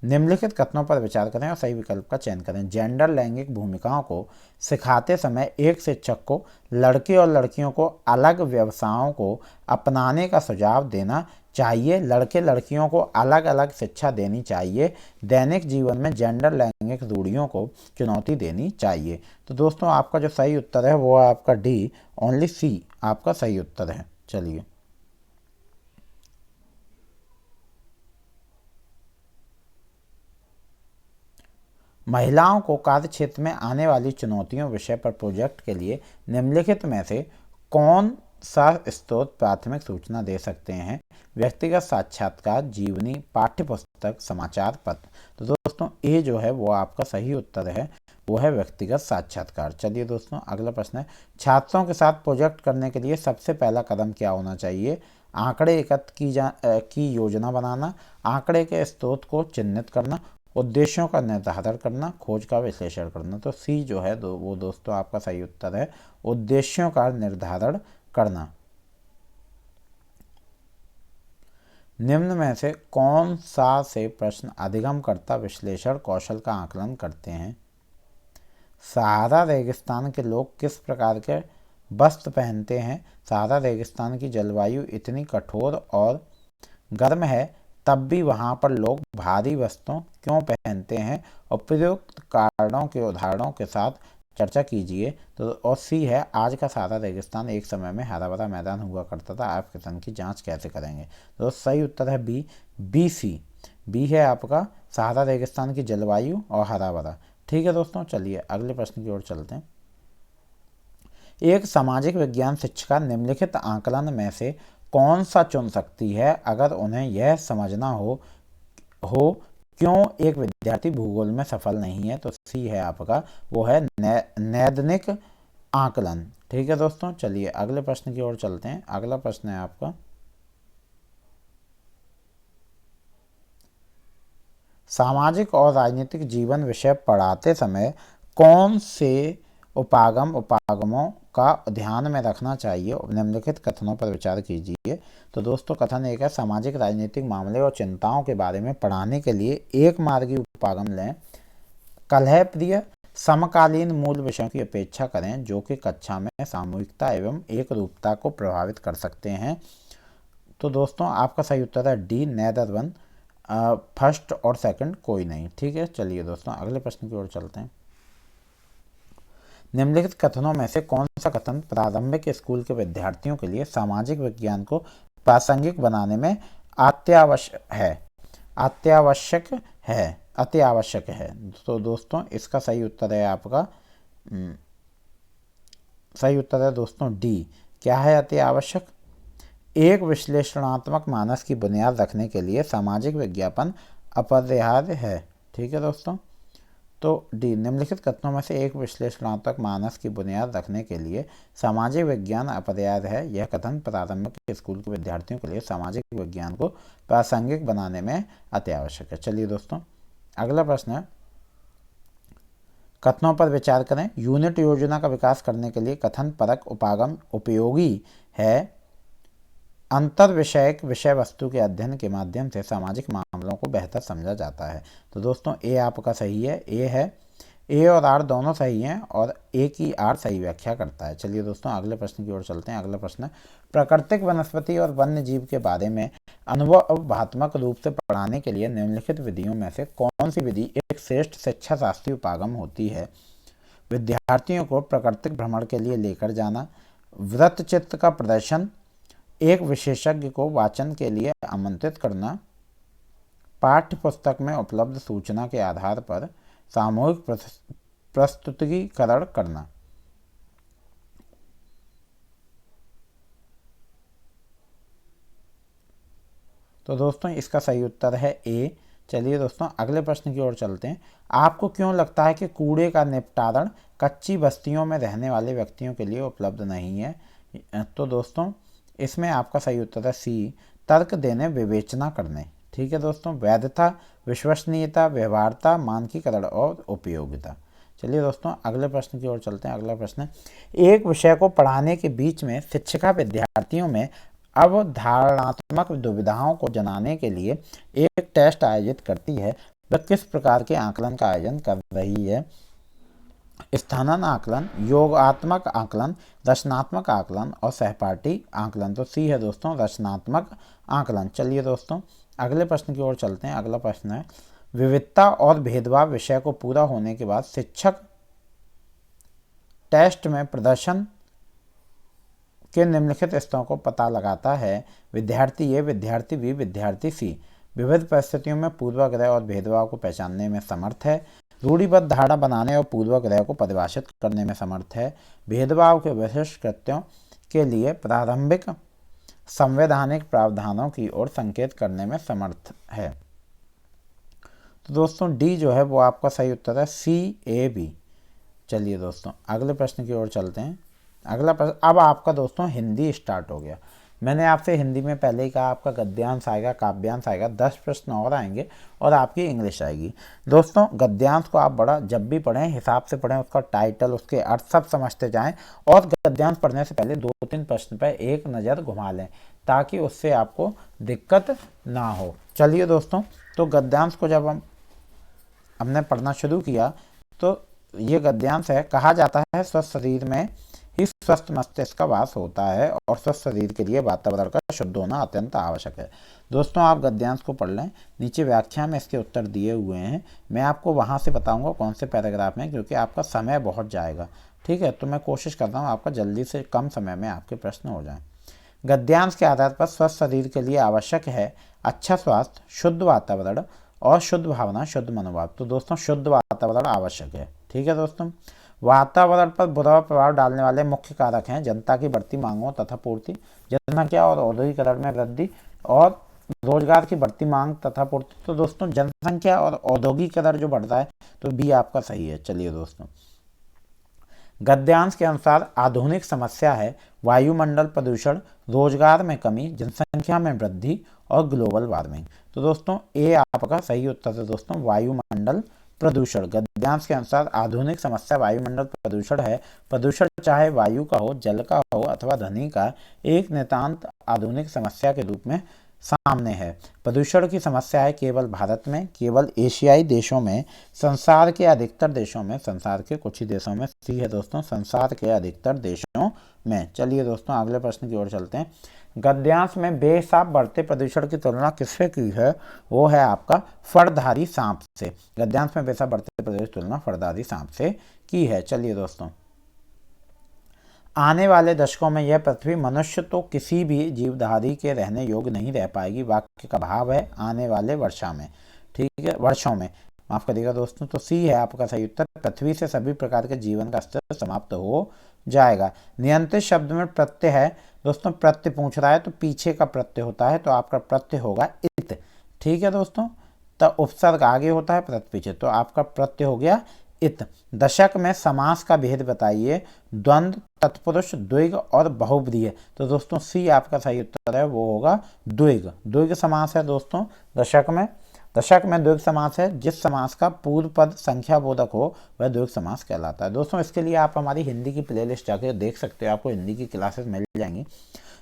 S1: निम्नलिखित कथनों पर विचार करें और सही विकल्प का चयन करें। जेंडर लैंगिक भूमिकाओं को सिखाते समय एक शिक्षक को लड़के और लड़कियों को अलग व्यवसायों को अपनाने का सुझाव देना चाहिए। लड़के लड़कियों को अलग अलग शिक्षा देनी चाहिए। दैनिक जीवन में जेंडर लैंगिक रूढ़ियों को चुनौती देनी चाहिए। तो दोस्तों आपका जो सही उत्तर है वो आपका डी, ओनली सी आपका सही उत्तर है। चलिए महिलाओं को कार्य क्षेत्र में आने वाली चुनौतियों विषय पर प्रोजेक्ट के लिए निम्नलिखित में से कौन सा स्रोत प्राथमिक सूचना दे सकते हैं? व्यक्तिगत साक्षात्कार, जीवनी, पाठ्यपुस्तक, समाचार पत्र। तो दोस्तों ए जो है वो आपका सही उत्तर है, वो है व्यक्तिगत साक्षात्कार। चलिए दोस्तों अगला प्रश्न है, छात्रों के साथ प्रोजेक्ट करने के लिए सबसे पहला कदम क्या होना चाहिए? आंकड़े एकत्र की योजना बनाना, आंकड़े के स्रोत को चिन्हित करना, उद्देश्यों का निर्धारण करना, खोज का विश्लेषण करना। तो सी जो है वो दोस्तों आपका सही उत्तर है, उद्देश्यों का निर्धारण करना। निम्न में से कौन सा से प्रश्न अधिगमकर्ता विश्लेषण कौशल का आकलन करते हैं? सहारा रेगिस्तान के लोग किस प्रकार के वस्त्र पहनते हैं? सहारा रेगिस्तान की जलवायु इतनी कठोर और गर्म है, तब भी वहाँ पर लोग भारी वस्त्रों क्यों पहनते हैं? उपयुक्त कारणों के उदाहरणों के साथ चर्चा कीजिए। तो और सी है, आज का सारा रेगिस्तान एक समय में हरा भरा मैदान हुआ करता था, आप किसान की जांच कैसे करेंगे। तो सही उत्तर है बी, बी सी। बी है आपका, सहारा रेगिस्तान की जलवायु और हरा भरा। ठीक है दोस्तों, चलिए अगले प्रश्न की ओर चलते हैं। एक सामाजिक विज्ञान शिक्षिका निम्नलिखित आकलन में से कौन सा चुन सकती है अगर उन्हें यह समझना हो क्यों एक विद्यार्थी भूगोल में सफल नहीं है। तो सी है आपका, वो है नैदानिक आकलन। ठीक है दोस्तों, चलिए अगले प्रश्न की ओर चलते हैं। अगला प्रश्न है आपका, सामाजिक और राजनीतिक जीवन विषय पढ़ाते समय कौन से उपागमों का ध्यान में रखना चाहिए, निम्नलिखित कथनों पर विचार कीजिए। तो दोस्तों कथन एक है, सामाजिक राजनीतिक मामले और चिंताओं के बारे में पढ़ाने के लिए एक मार्गी उपागम लें। कलह प्रिय समकालीन मूल विषयों की अपेक्षा करें जो कि कक्षा में सामूहिकता एवं एक रूपता को प्रभावित कर सकते हैं। तो दोस्तों आपका सही उत्तर है डी, नेदर वन, फर्स्ट और सेकंड कोई नहीं। ठीक है, चलिए दोस्तों अगले प्रश्न की ओर चलते हैं। निम्नलिखित कथनों में से कौन सा कथन प्रारंभिक स्कूल के विद्यार्थियों के लिए सामाजिक विज्ञान को प्रासंगिक बनाने में अति आवश्यक है। तो दोस्तों इसका सही उत्तर है आपका, सही उत्तर है दोस्तों डी। क्या है अति आवश्यक? एक विश्लेषणात्मक मानस की बुनियाद रखने के लिए सामाजिक विज्ञापन अपरिहार्य है। ठीक है दोस्तों, तो डी, निम्नलिखित कथनों में से एक विश्लेषणात्मक मानस की बुनियाद रखने के लिए सामाजिक विज्ञान अपरिहार्य है। यह कथन प्रारंभिक स्कूल के विद्यार्थियों के लिए सामाजिक विज्ञान को प्रासंगिक बनाने में अति आवश्यक है। चलिए दोस्तों अगला प्रश्न है, कथनों पर विचार करें। यूनिट योजना का विकास करने के लिए कथन परक उपागम उपयोगी है। अंतर विषयक विषय वस्तु के अध्ययन के माध्यम से सामाजिक मामलों को बेहतर समझा जाता है। तो दोस्तों ए आपका सही है, ए है, ए और आर दोनों सही हैं और ए की आर सही व्याख्या करता है। चलिए दोस्तों अगले प्रश्न की ओर चलते हैं। अगला प्रश्न है, प्राकृतिक वनस्पति और वन्य जीव के बारे में अनुभवात्मक रूप से पढ़ाने के लिए निम्नलिखित विधियों में से कौन सी विधि एक श्रेष्ठ शिक्षा शास्त्रीय उपागम होती है। विद्यार्थियों को प्राकृतिक भ्रमण के लिए लेकर जाना, वृत्तचित्र का प्रदर्शन, एक विशेषज्ञ को वाचन के लिए आमंत्रित करना, पाठ्य पुस्तक में उपलब्ध सूचना के आधार पर सामूहिक प्रस्तुतिकरण करना। तो दोस्तों इसका सही उत्तर है ए। चलिए दोस्तों अगले प्रश्न की ओर चलते हैं। आपको क्यों लगता है कि कूड़े का निपटारण कच्ची बस्तियों में रहने वाले व्यक्तियों के लिए उपलब्ध नहीं है। तो दोस्तों इसमें आपका सही उत्तर है सी, तर्क देने विवेचना करने। ठीक है दोस्तों, वैधता, विश्वसनीयता, व्यवहार्यता, मानकीकरण और उपयोगिता। चलिए दोस्तों अगले प्रश्न की ओर चलते हैं। अगला प्रश्न है, एक विषय को पढ़ाने के बीच में शिक्षिका विद्यार्थियों में अवधारणात्मक दुविधाओं को जनाने के लिए एक टेस्ट आयोजित करती है। वह किस प्रकार के आकलन का आयोजन कर रही है। स्थानांतरण आकलन, योगात्मक आकलन, रचनात्मक आकलन और सहपाठी आकलन। तो सी है दोस्तों रचनात्मक आकलन। चलिए दोस्तों अगले प्रश्न की ओर चलते हैं। अगला प्रश्न है, विविधता और भेदभाव विषय को पूरा होने के बाद शिक्षक टेस्ट में प्रदर्शन के निम्नलिखित स्तरों को पता लगाता है। विद्यार्थी ए, विद्यार्थी बी, विद्यार्थी सी विविध परिस्थितियों में पूर्वाग्रह और भेदभाव को पहचानने में समर्थ है। रूढ़िबद्ध धारणा बनाने और पूर्वाग्रह को परिभाषित करने में समर्थ है। भेदभाव के विशिष्ट कृत्यों के लिए प्रारंभिक संवैधानिक प्रावधानों की ओर संकेत करने में समर्थ है। तो दोस्तों डी जो है वो आपका सही उत्तर है, सी, ए, बी। चलिए दोस्तों अगले प्रश्न की ओर चलते हैं। अगला प्रश्न, अब आपका दोस्तों हिंदी स्टार्ट हो गया। मैंने आपसे हिंदी में पहले ही कहा आपका गद्यांश आएगा, काव्यांश आएगा, 10 प्रश्न और आएंगे और आपकी इंग्लिश आएगी। दोस्तों गद्यांश को आप बड़ा जब भी पढ़ें हिसाब से पढ़ें, उसका टाइटल, उसके अर्थ सब समझते जाएं और गद्यांश पढ़ने से पहले 2-3 प्रश्न पर एक नज़र घुमा लें ताकि उससे आपको दिक्कत ना हो। चलिए दोस्तों, तो गद्यांश को जब हमने पढ़ना शुरू किया तो ये गद्यांश है, कहा जाता है स्वस्थ शरीर में ही स्वस्थ मस्तिष्क का वास होता है और स्वस्थ शरीर के लिए वातावरण का शुद्ध होना अत्यंत आवश्यक है। दोस्तों आप गद्यांश को पढ़ लें, नीचे व्याख्या में इसके उत्तर दिए हुए हैं। मैं आपको वहाँ से बताऊंगा कौन से पैराग्राफ में, क्योंकि आपका समय बहुत जाएगा। ठीक है, तो मैं कोशिश करता हूँ आपका जल्दी से कम समय में आपके प्रश्न हो जाएं। गद्यांश के आधार पर स्वस्थ शरीर के लिए आवश्यक है अच्छा स्वास्थ्य, शुद्ध वातावरण और शुद्ध भावना, शुद्ध मनोभाव। तो दोस्तों शुद्ध वातावरण आवश्यक है। ठीक है दोस्तों, वातावरण पर बुरा प्रभाव डालने वाले मुख्य कारक हैं जनता की बढ़ती मांगों तथा पूर्ति, जनसंख्या और औद्योगिकरण में वृद्धि और रोजगार की बढ़ती मांग तथा पूर्ति। तो दोस्तों जनसंख्या और औद्योगिकरण जो बढ़ता है, तो बी आपका सही है। चलिए दोस्तों, गद्यांश के अनुसार आधुनिक समस्या है वायुमंडल प्रदूषण, रोजगार में कमी, जनसंख्या में वृद्धि और ग्लोबल वार्मिंग। तो दोस्तों ए आपका सही उत्तर है दोस्तों, वायुमंडल प्रदूषण। गद्यांश के अनुसार आधुनिक समस्या वायुमंडल प्रदूषण है। प्रदूषण चाहे वायु का हो, जल का हो अथवा ध्वनि का, एक नितांत आधुनिक समस्या के रूप में सामने है। प्रदूषण की समस्या है केवल भारत में, केवल एशियाई देशों में, संसार के अधिकतर देशों में, संसार के कुछ ही देशों में, सी है दोस्तों, संसार के अधिकतर देशों में। चलिए दोस्तों अगले प्रश्न की ओर चलते हैं। गद्यांश में बेहिसाब बढ़ते प्रदूषण की तुलना किससे की है? वो है आपका फरधारी सांप से। गद्यांश में बेहिसाब बढ़ते प्रदूषण की तुलना फरधारी सांप से की है। चलिए दोस्तों, आने वाले दशकों में यह पृथ्वी मनुष्य तो किसी भी जीवधारी के रहने योग्य नहीं रह पाएगी। वाक्य का भाव है आने वाले वर्षा में, ठीक है, वर्षों में, माफ करिएगा दोस्तों। तो सी है आपका सही उत्तर, पृथ्वी से सभी प्रकार के जीवन का अस्तित्व समाप्त हो जाएगा। नियंत्रित शब्द में प्रत्यय है दोस्तों, प्रत्यय पूछ रहा है तो पीछे का प्रत्यय होता है, तो आपका प्रत्यय होगा इत। ठीक है दोस्तों, तो उपसर्ग आगे होता है, प्रत्यय पीछे, तो आपका प्रत्यय हो गया इत। दशक में समास का भेद बताइए। द्वंद्व, तत्पुरुष, द्विग और बहुव्रीहि। तो दोस्तों सी आपका सही उत्तर है, वो होगा द्विग। द्विग समास है दोस्तों दशक में। दशक में द्विग समास है। जिस समास का पूर्व पद संख्या बोधक हो वह द्विग समास कहलाता है। दोस्तों इसके लिए आप हमारी हिंदी की प्लेलिस्ट जाकर देख सकते हो, आपको हिंदी की क्लासेस मिल जाएंगी।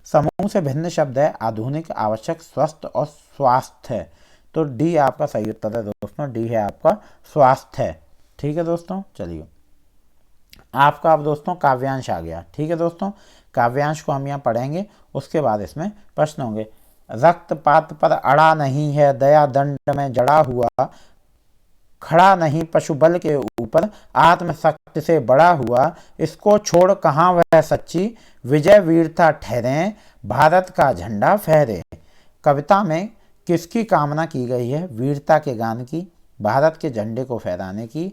S1: समूह से भिन्न शब्द है आधुनिक, आवश्यक, स्वस्थ और स्वास्थ्य। तो डी आपका सही उत्तर है दोस्तों, डी है आपका स्वास्थ्य। ठीक है दोस्तों, चलिए आपका अब दोस्तों काव्यांश आ गया। ठीक है दोस्तों, काव्यांश को हम यहाँ पढ़ेंगे, उसके बाद इसमें प्रश्न होंगे। रक्तपात पर अड़ा नहीं है, दया दंड में जड़ा हुआ, खड़ा नहीं पशु बल के ऊपर, आत्मशक्ति से बड़ा हुआ, इसको छोड़ कहाँ वह सच्ची, विजय वीरता ठहरे, भारत का झंडा फहरे। कविता में किसकी कामना की गई है? वीरता के गान की, भारत के झंडे को फहराने की,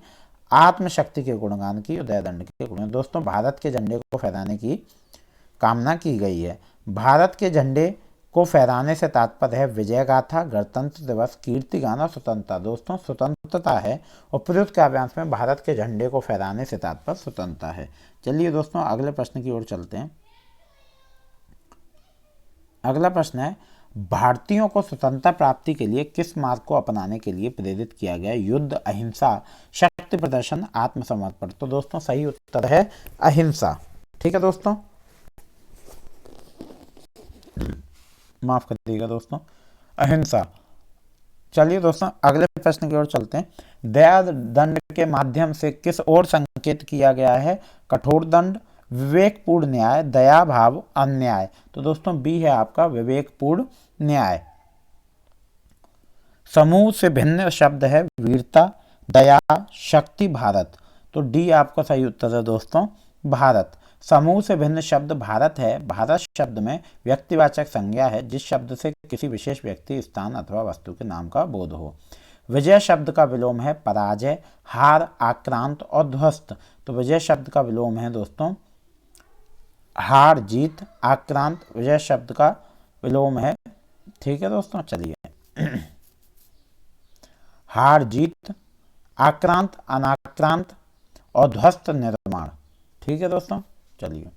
S1: आत्मशक्ति के गुणगान की, दयादंड के गुणगान। दोस्तों भारत के झंडे को फहराने की कामना की गई है। भारत के झंडे को फहराने से तात्पर्य है विजय गाथा, गणतंत्र दिवस, कीर्ति गान और स्वतंत्रता। दोस्तों स्वतंत्रता है, उपयुक्त काव्यांश में भारत के झंडे को फहराने से तात्पर्य स्वतंत्रता है। चलिए दोस्तों अगले प्रश्न की ओर चलते हैं। अगला प्रश्न है, भारतीयों को स्वतंत्रता प्राप्ति के लिए किस मार्ग को अपनाने के लिए प्रेरित किया गया? युद्ध, अहिंसा, शक्ति प्रदर्शन, आत्मसमर्पण। तो दोस्तों सही उत्तर है अहिंसा। ठीक है दोस्तों, माफ करिएगा दोस्तों, अहिंसा। चलिए दोस्तों अगले प्रश्न की ओर चलते हैं। दया दंड के माध्यम से किस ओर संकेत किया गया है? कठोर दंड, विवेकपूर्ण न्याय, दया भाव, अन्याय। तो दोस्तों बी है आपका विवेकपूर्ण न्याय। समूह से भिन्न शब्द है वीरता, दया, शक्ति, भारत। तो डी आपका सही उत्तर है दोस्तों, भारत। समूह से भिन्न शब्द भारत है। भारत शब्द में व्यक्तिवाचक संज्ञा है जिस शब्द से किसी विशेष व्यक्ति, स्थान अथवा वस्तु के नाम का बोध हो। विजय शब्द का विलोम है पराजय, हार, आक्रांत और ध्वस्त। तो विजय शब्द का विलोम है दोस्तों हार, जीत, आक्रांत विजय शब्द का विलोम है। ठीक है दोस्तों, चलिए हार, जीत, आक्रांत, अनाक्रांत और ध्वस्त, निर्माण। ठीक है दोस्तों, चलिए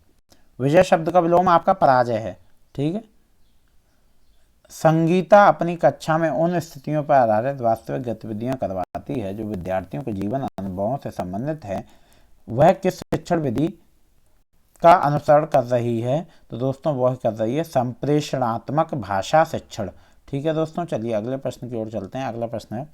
S1: विजय शब्द का विलोम आपका पराजय है। ठीक है। संगीता अपनी कक्षा में उन स्थितियों पर आधारित वास्तविक गतिविधियां करवाती है जो विद्यार्थियों के जीवन अनुभवों से संबंधित है। वह किस शिक्षण विधि का अनुसरण कर रही है? तो दोस्तों वह कर रही है संप्रेषणात्मक भाषा शिक्षण। ठीक है दोस्तों, चलिए अगले प्रश्न की ओर चलते हैं। अगला प्रश्न है,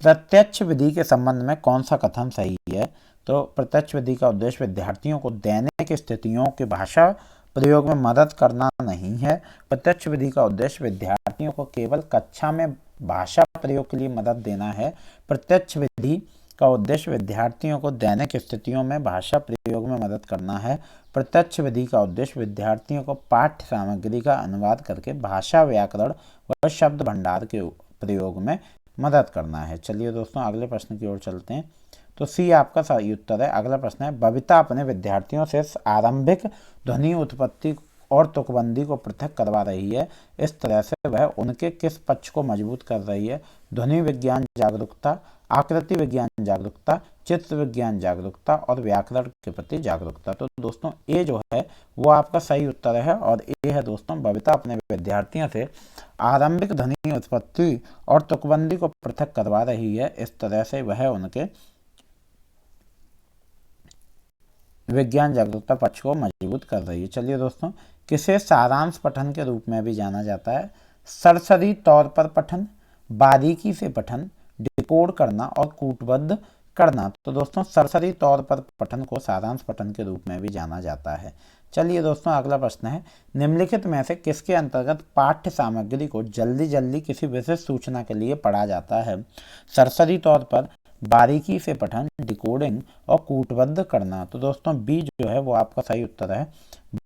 S1: प्रत्यक्ष विधि के संबंध में कौन सा कथन सही है? तो प्रत्यक्ष विधि का उद्देश्य विद्यार्थियों को दैनिक स्थितियों के भाषा प्रयोग में मदद करना नहीं है। प्रत्यक्ष विधि का उद्देश्य विद्यार्थियों को केवल कक्षा में भाषा प्रयोग के लिए मदद देना है। प्रत्यक्ष विधि का उद्देश्य विद्यार्थियों को दैनिक स्थितियों में भाषा प्रयोग में मदद करना है। प्रत्यक्ष विधि का उद्देश्य विद्यार्थियों को पाठ्य सामग्री का अनुवाद करके भाषा, व्याकरण व शब्द भंडार के प्रयोग में मदद करना है। चलिए दोस्तों अगले प्रश्न की ओर चलते हैं। तो सी आपका सही उत्तर है। अगला प्रश्न है, बबीता अपने विद्यार्थियों से आरंभिक ध्वनि उत्पत्ति और तुकबंदी को पृथक करवा रही है। इस तरह से वह उनके किस पक्ष को मजबूत कर रही है? ध्वनि विज्ञान जागरूकता, आकृति विज्ञान जागरूकता, चित्र विज्ञान जागरूकता और व्याकरण के प्रति जागरूकता। तो दोस्तों ए जो है वो आपका सही उत्तर है और ए है दोस्तों, बबीता अपने विद्यार्थियों से आरंभिक ध्वनि उत्पत्ति और तुकबंदी को पृथक करवा रही है। इस तरह से वह उनके विज्ञान जागरूकता पक्ष को मजबूत कर रही है। चलिए दोस्तों, किसे सारांश पठन के रूप में भी जाना जाता है? सरसरी तौर पर पठन, बारीकी से पठन, डिकोड करना और कूटबद्ध करना। तो दोस्तों सरसरी तौर पर पठन को सारांश पठन के रूप में भी जाना जाता है। चलिए दोस्तों अगला प्रश्न है, निम्नलिखित में से किसके अंतर्गत पाठ्य सामग्री को जल्दी जल्दी किसी विशेष सूचना के लिए पढ़ा जाता है? सरसरी तौर पर, बारीकी से पठन, डिकोडिंग और कूटबद्ध करना। तो दोस्तों बी जो है वो आपका सही उत्तर है,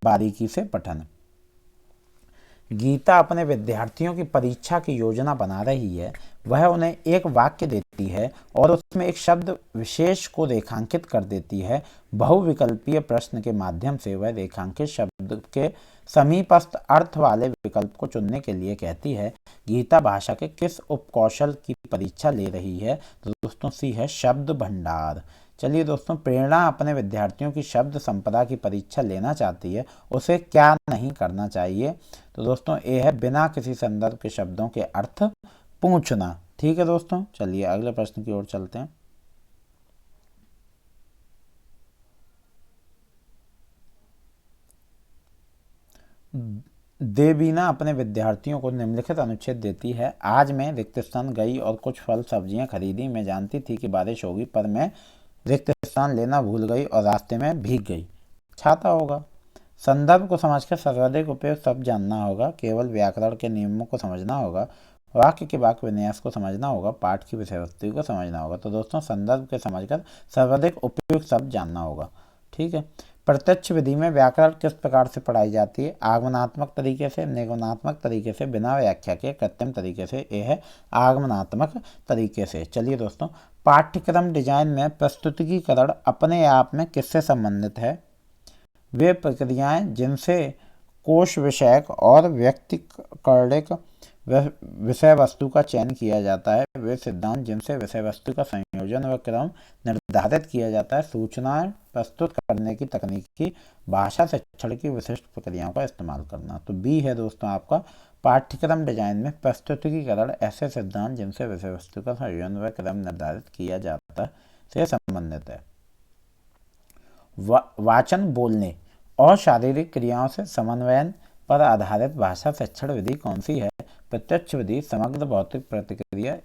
S1: बारीकी से पठन। गीता अपने विद्यार्थियों की परीक्षा की योजना बना रही है। वह उन्हें एक वाक्य देती है और उसमें एक शब्द विशेष को रेखांकित कर देती है। बहुविकल्पीय प्रश्न के माध्यम से वह रेखांकित शब्द के समीपस्थ अर्थ वाले विकल्प को चुनने के लिए कहती है। गीता भाषा के किस उपकौशल की परीक्षा ले रही है? तो दोस्तों सी है शब्द भंडार। चलिए दोस्तों, प्रेरणा अपने विद्यार्थियों की शब्द संपदा की परीक्षा लेना चाहती है, उसे क्या नहीं करना चाहिए? तो दोस्तों ए है बिना किसी संदर्भ के शब्दों के अर्थ पूछना। ठीक है दोस्तों, चलिए अगले प्रश्न की ओर चलते हैं। देवीना अपने विद्यार्थियों को निम्नलिखित अनुच्छेद देती है। आज मैं रिक्त स्थान गई और कुछ फल सब्जियां खरीदी। मैं जानती थी कि बारिश होगी पर मैं रिक्त स्थान लेना भूल गई और रास्ते में भीग गई। छाता होगा। संदर्भ को समझकर सर्वाधिक उपयोग शब्द जानना होगा। केवल व्याकरण के नियमों को समझना होगा। वाक्य के वाक्य विन्यास को समझना होगा। पाठ की विषय वस्तु को समझना होगा। तो दोस्तों संदर्भ के समझकर सर्वाधिक उपयुक्त शब्द जानना होगा। ठीक है। प्रत्यक्ष विधि में व्याकरण किस प्रकार से पढ़ाई जाती है? आगमनात्मक तरीके से, निगमनात्मक तरीके से, बिना व्याख्या के, कृत्रिम तरीके से। ये है आगमनात्मक तरीके से। चलिए दोस्तों, पाठ्यक्रम डिजाइन में प्रस्तुतिकरण अपने आप में किससे संबंधित है? वे प्रक्रियाएं जिनसे कोश विषयक और व्यक्तिकरणिक विषय वस्तु का चयन किया जाता है। वे सिद्धांत जिनसे विषय वस्तु का संयोजन व क्रम निर्धारित किया जाता है। सूचनाएं प्रस्तुत करने की तकनीकी भाषा शिक्षण की विशिष्ट प्रक्रियाओं का इस्तेमाल करना। तो बी है दोस्तों आपका, पाठ्यक्रम डिजाइन में प्रस्तुतिकरण ऐसे सिद्धांत जिनसे विषय वस्तु का संयोजन व क्रम निर्धारित किया जाता है से संबंधित है। वाचन, बोलने और शारीरिक क्रियाओं से समन्वयन पर आधारित भाषा शिक्षण विधि कौन सी है? प्रत्यक्ष विधि, समग्र भौतिक प्रतिक्रिया,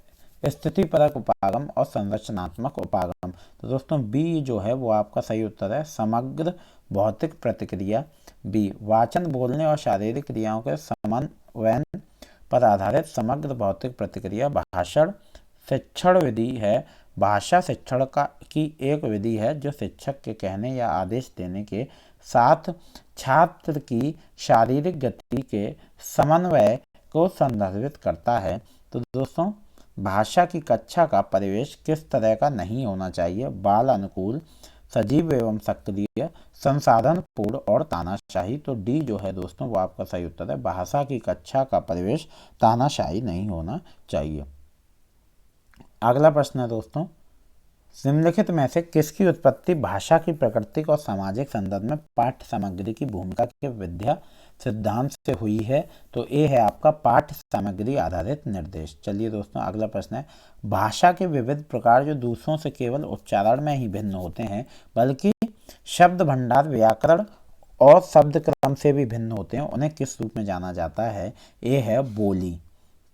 S1: स्थितिपरक उपागम और संरचनात्मक उपागम। तो दोस्तों बी जो है वो आपका सही उत्तर है, समग्र भौतिक प्रतिक्रिया बी। वाचन, बोलने और शारीरिक क्रियाओं के समन्वयन पर आधारित समग्र भौतिक प्रतिक्रिया भाषण शिक्षण विधि है। भाषा शिक्षण की एक विधि है जो शिक्षक के कहने या आदेश देने के साथ छात्र की शारीरिक गति के समन्वय को संदर्भित करता है। तो दोस्तों भाषा की कक्षा का परिवेश किस तरह का नहीं होना चाहिए? बाल अनुकूल, सजीव एवं सक्रिय, संसाधन पूर्ण और तानाशाही। तो डी जो है दोस्तों वो आपका सही उत्तर है, भाषा की कक्षा का परिवेश तानाशाही नहीं होना चाहिए। अगला प्रश्न है दोस्तों, निम्नलिखित में से किसकी उत्पत्ति भाषा की प्राकृतिक और सामाजिक संदर्भ में पाठ्य सामग्री की भूमिका के विद्या सिद्धांत से हुई है? तो ए है आपका पाठ्य सामग्री आधारित निर्देश। चलिए दोस्तों अगला प्रश्न है, भाषा के विविध प्रकार जो दूसरों से केवल उच्चारण में ही भिन्न होते हैं बल्कि शब्द भंडार, व्याकरण और शब्द क्रम से भी भिन्न होते हैं, उन्हें किस रूप में जाना जाता है? ए है बोली।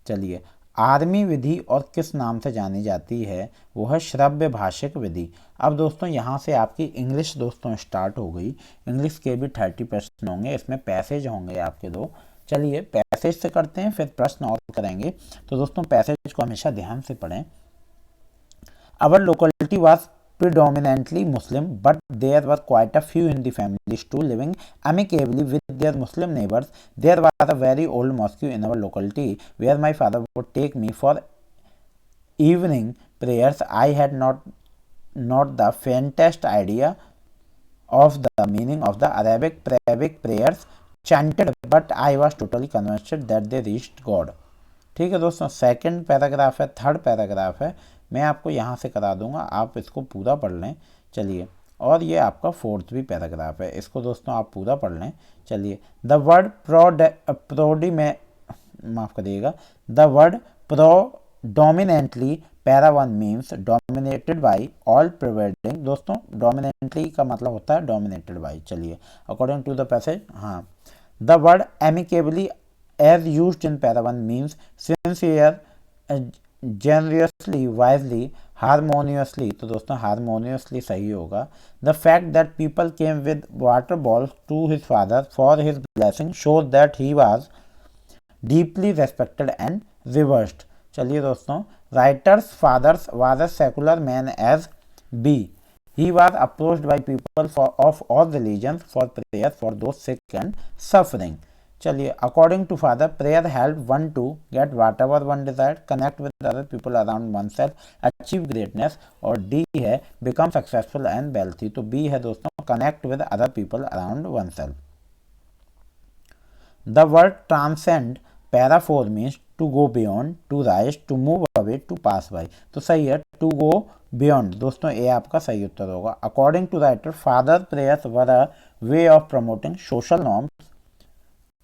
S1: चलिए आर्मी विधि और किस नाम से जानी जाती है, वो है श्रव्य भाषिक विधि। अब दोस्तों यहाँ से आपकी इंग्लिश दोस्तों स्टार्ट हो गई। इंग्लिश के भी 30 प्रश्न होंगे, इसमें पैसेज होंगे आपके 2। चलिए पैसेज से करते हैं, फिर प्रश्न और करेंगे। तो दोस्तों पैसेज को हमेशा ध्यान से पढ़ें। Our locality was predominantly Muslim, but there were quite a few Hindi families too living amicably with their Muslim neighbors. There was a very old mosque in our locality where my father would take me for evening prayers. I had not the faintest idea of the meaning of the Arabic prayers chanted, but I was totally convinced that they reached God. ठीक है दोस्तों, second paragraph है, third paragraph है, मैं आपको यहाँ से करा दूंगा, आप इसको पूरा पढ़ लें। चलिए, और ये आपका फोर्थ भी पैराग्राफ है, इसको दोस्तों आप पूरा पढ़ लें। चलिए, द वर्ड प्रोडी में माफ़ करिएगा, the word predominantly para 1 means dominated by all prevailing. दोस्तों डोमिनेंटली का मतलब होता है डोमिनेटेड बाई। चलिए, अकॉर्डिंग टू द पैसेज, हाँ, the word amicably as used in para 1 means sincere, generously, wisely, harmoniously। तो दोस्तों harmoniously सही होगा। The fact that people came with water balls to his father for his blessing shows that he was deeply respected and revered। चलिए दोस्तों, writer's father was a secular man as B. He was approached by people of all religions for prayer for those sick and suffering। चलिए, according to father prayer help one to get whatever one desired, connect with other people around oneself, achieve greatness. और D है become successful and wealthy. तो B है दोस्तों connect with other people around oneself. The word transcend para 4 means to go beyond, to rise, to move away, to pass by. तो सही है, to go beyond. दोस्तों ए आपका सही उत्तर होगा। According to writer father prayers were a way of promoting social norms,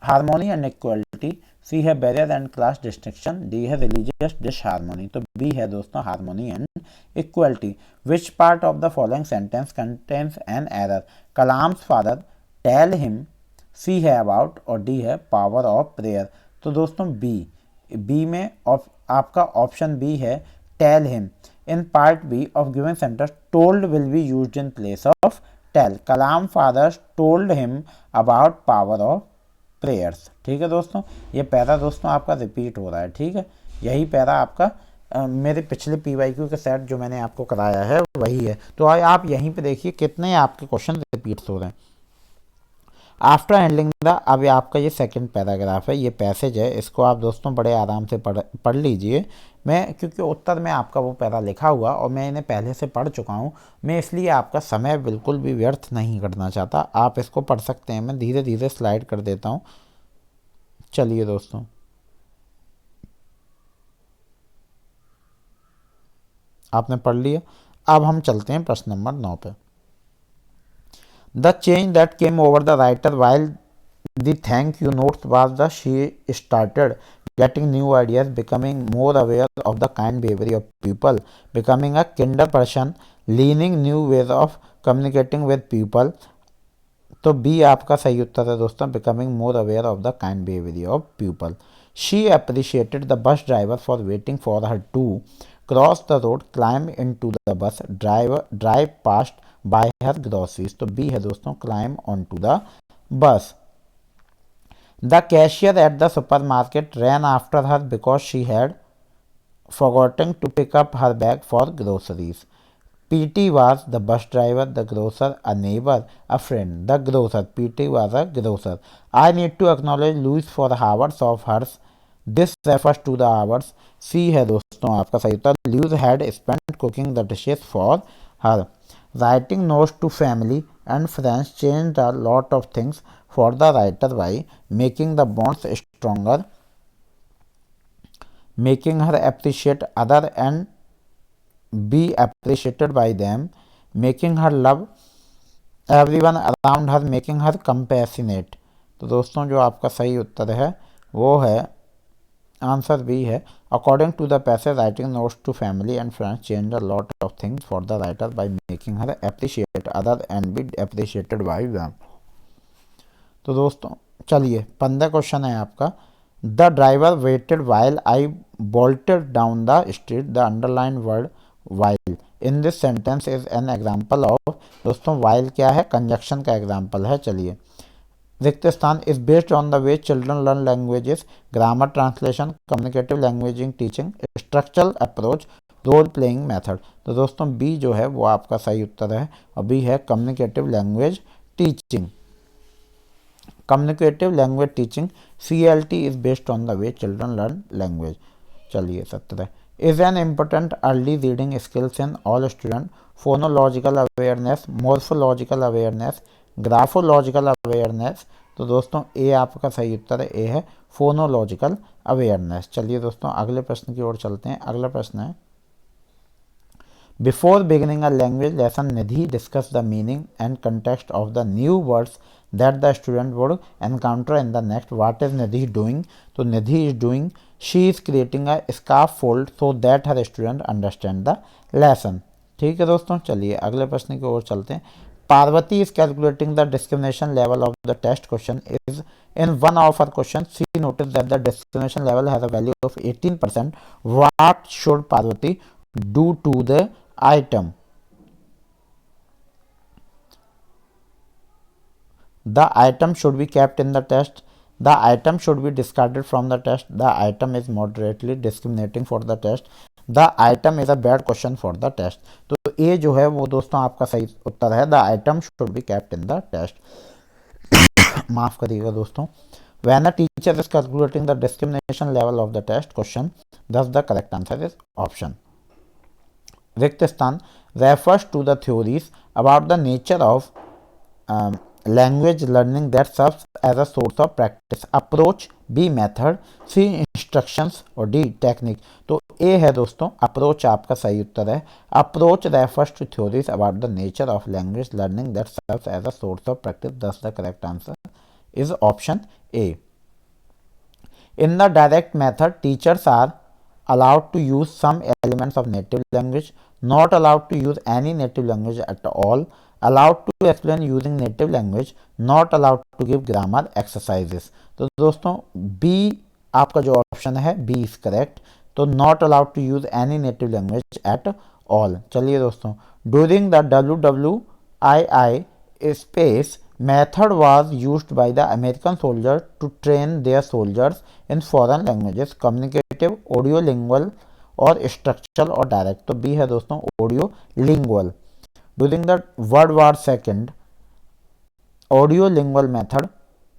S1: harmony and equality. C है barrier and class distinction. D है रिलीजियस डिसहारमोनी। तो बी है दोस्तों harmony and equality. Which part of the following sentence contains an error, Kalam's father tell him. C है about और D है power of prayer. तो दोस्तों बी में आपका ऑप्शन बी है tell him. In part B of given sentence told will be used in place of tell. Kalam father told him about power of prayers. ठीक है दोस्तों, ये पैरा दोस्तों आपका रिपीट हो रहा है। ठीक है, यही पैरा आपका मेरे पिछले PYQ के सेट जो मैंने आपको कराया है वही है। तो आप यहीं पे देखिए कितने आपके क्वेश्चन रिपीट हो रहे हैं। आफ्टर हैंडलिंग द, अब आपका ये सेकंड पैराग्राफ है, ये पैसेज है, इसको आप दोस्तों बड़े आराम से पढ़ लीजिए। मैं क्योंकि उत्तर में आपका वो पैरा लिखा हुआ और मैं इन्हें पहले से पढ़ चुका हूँ, मैं इसलिए आपका समय बिल्कुल भी व्यर्थ नहीं करना चाहता। आप इसको पढ़ सकते हैं, मैं धीरे धीरे स्लाइड कर देता हूँ। चलिए दोस्तों, आपने पढ़ लिया, अब हम चलते हैं प्रश्न नंबर 9 पे। The change that came over the writer while the thank you notes was the she started getting new ideas, becoming more aware of the kind behavior of people, becoming a kinder person, learning new ways of communicating with people। तो B आपका सही उत्तर है दोस्तों, becoming more aware of the kind behaviour of people. She appreciated the bus driver for waiting for her to cross the road, climb into the bus, drive past by her groceries. तो B है दोस्तों climb on to the bus. The cashier at the supermarket ran after her because she had forgotten to pick up her bag for groceries. PT was the bus driver, the grocer a neighbor, a friend. The grocer, PT was a grocer. I need to acknowledge Louis for the hours of hers. This refers to the hours. C है दोस्तों आपका सही उत्तर। Louis had spent cooking the dishes for her. Writing notes to family and friends changed a lot of things for the writer by making the bonds stronger, making her appreciate others and be appreciated by them, making her love everyone around her, making her compassionate। तो दोस्तों जो आपका सही उत्तर है वो है answer B है। According to the passage writing notes to family and friends change a lot of things for the writer by making her appreciate other and be appreciated by them. तो दोस्तों चलिए 15 क्वेश्चन है आपका। The driver waited while I bolted down the street. The underline word while in this sentence is an example of. दोस्तों while क्या है? Conjunction का example है. चलिए, रिक्त स्थान is based on the way children learn languages. Grammar translation, communicative languaging teaching, structural approach, role playing method. तो दोस्तों बी जो है वो आपका सही उत्तर है और बी है communicative language teaching. Communicative language teaching CLT is based on the way children learn language. चलिए 17 is an important early reading skills in all student. Phonological awareness, morphological awareness, graphological awareness. तो दोस्तों ए आपका सही उत्तर है, ए है phonological awareness. चलिए दोस्तों अगले प्रश्न की ओर चलते हैं. अगला प्रश्न है, before beginning a language lesson Nidhi discuss the meaning and context of the new words that the student would encounter in the next. What is Nidhi doing? तो Nidhi is doing, she is creating a scaffold so that her student understand the lesson. ठीक है दोस्तों, चलिए अगले प्रश्न की ओर चलते हैं. Parvati is calculating the discrimination level of the test question. Is in one of her questions she noticed that the discrimination level has a value of 18%. What should Parvati do to the item? The item should be kept in the test. The item should be discarded from the test. The item is moderately discriminating for the test. The item is a bad question for the test. तो ये जो है वो दोस्तों आपका सही उत्तर है. The item should be kept in the test. माफ करिएगा दोस्तों. When a teacher is calculating the discrimination level of the test question, thus the correct answer is option. रिक्त स्थान refers to the theories about the nature of language learning that serves as a source of practice. Approach, B method, C instructions और D technique. तो A है दोस्तों approach आपका सही उत्तर है. Approach refers to theories about the nature of language learning that serves as a source of practice. Thus the correct answer is option A. In the direct method, teachers are allowed to use some elements of native language, not allowed to use any native language at all, allowed to explain using native language, not allowed to give grammar exercises. तो दोस्तों B आपका जो option है B is correct. तो not allowed to use any native language at all. चलिए दोस्तों, during the WWII space method was used by the American soldiers to train their soldiers in foreign languages. Communicative, audiolingual और structural और direct. तो B है दोस्तों audiolingual. During the World War II, audiolingual method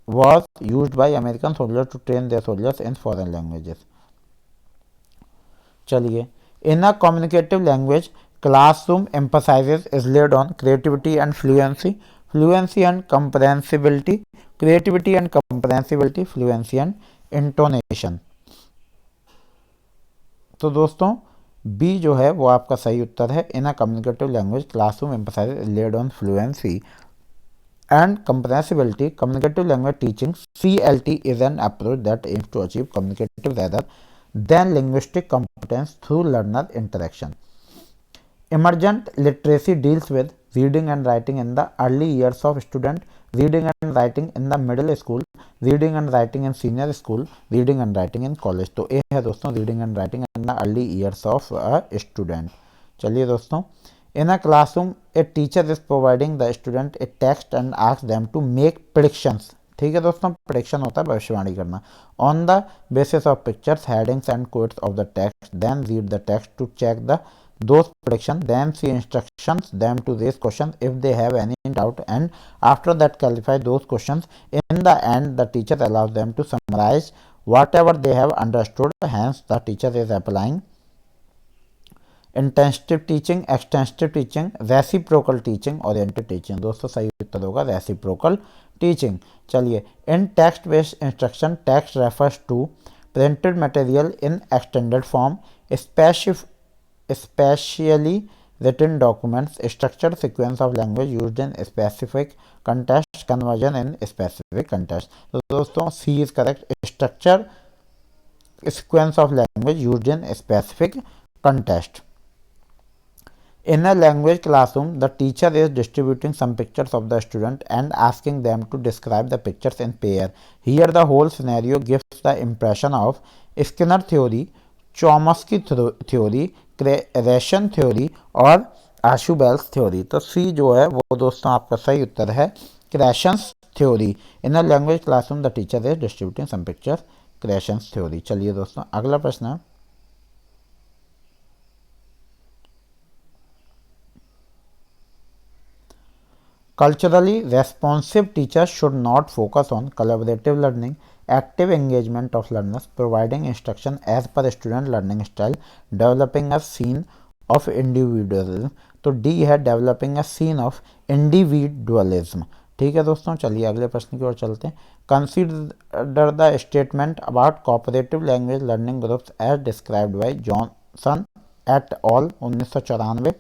S1: was used by American soldiers to train their soldiers in foreign languages. चलिए, in a communicative language, classroom emphasizes is laid on creativity and fluency, fluency and comprehensibility, creativity and comprehensibility, fluency and intonation. तो दोस्तों B जो है वो आपका सही उत्तर है. In a communicative language classroom emphasize laid on fluency and comprehensibility. Communicative language teaching CLT is an approach that aims to achieve communicative rather than linguistic competence through learner interaction. Emergent literacy deals with reading and writing in the early years of student, reading and writing in the middle school, reading and writing in senior school, reading and writing in college. तो ये है दोस्तों reading and writing in the early years of a student. चलिए दोस्तों, in a classroom a teacher is providing the student a text and asks them to make predictions. ठीक है दोस्तों, prediction होता है भविष्यवाणी करना. On the basis of pictures, headings and quotes of the text, then read the text to check the those prediction, then see instructions them to raise questions if they have any doubt, and after that clarify those questions. In the end the teacher allows them to summarize whatever they have understood. Hence the teacher is applying intensive teaching, extensive teaching, reciprocal teaching, oriented teaching. दोस्तों सही उत्तर होगा reciprocal teaching. चलिए, in text based instruction, text refers to printed material in extended form, especially written documents, structured sequence of language used in specific context, conversion in specific context. तो दोस्तों C is correct, structure sequence of language used in specific context. In a language classroom, the teacher is distributing some pictures of the student and asking them to describe the pictures in pair. Here, the whole scenario gives the impression of Skinner theory, Chomsky theory, ration theory और आशुबेल्स theory. तो सी जो है वो दोस्तों आपका सही उत्तर है, Krashen's theory. In a language classroom the teacher is distributing some pictures, Krashen's theory. चलिए दोस्तों अगला प्रश्न है, culturally responsive teachers should not focus on collaborative learning, active engagement of learners, providing instruction as per student learning style, developing a scene of individualism। तो D है developing a scene of individualism. ठीक है दोस्तों, चलिए अगले प्रश्न की ओर चलते हैं। Consider the statement about cooperative language learning groups as described by Johnson et al 1994।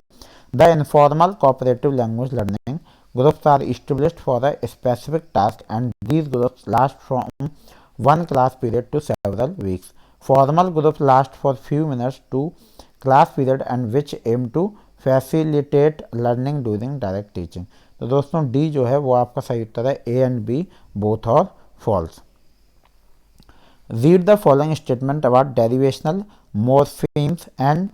S1: The informal cooperative language learning groups are established for a specific task and these groups last from one class period to several weeks. Formal groups last for few minutes to class period and which aim to facilitate learning during direct teaching। तो दोस्तों D जो है वो आपका सही उत्तर है, A and B both और false. Read the following statement about derivational morphemes and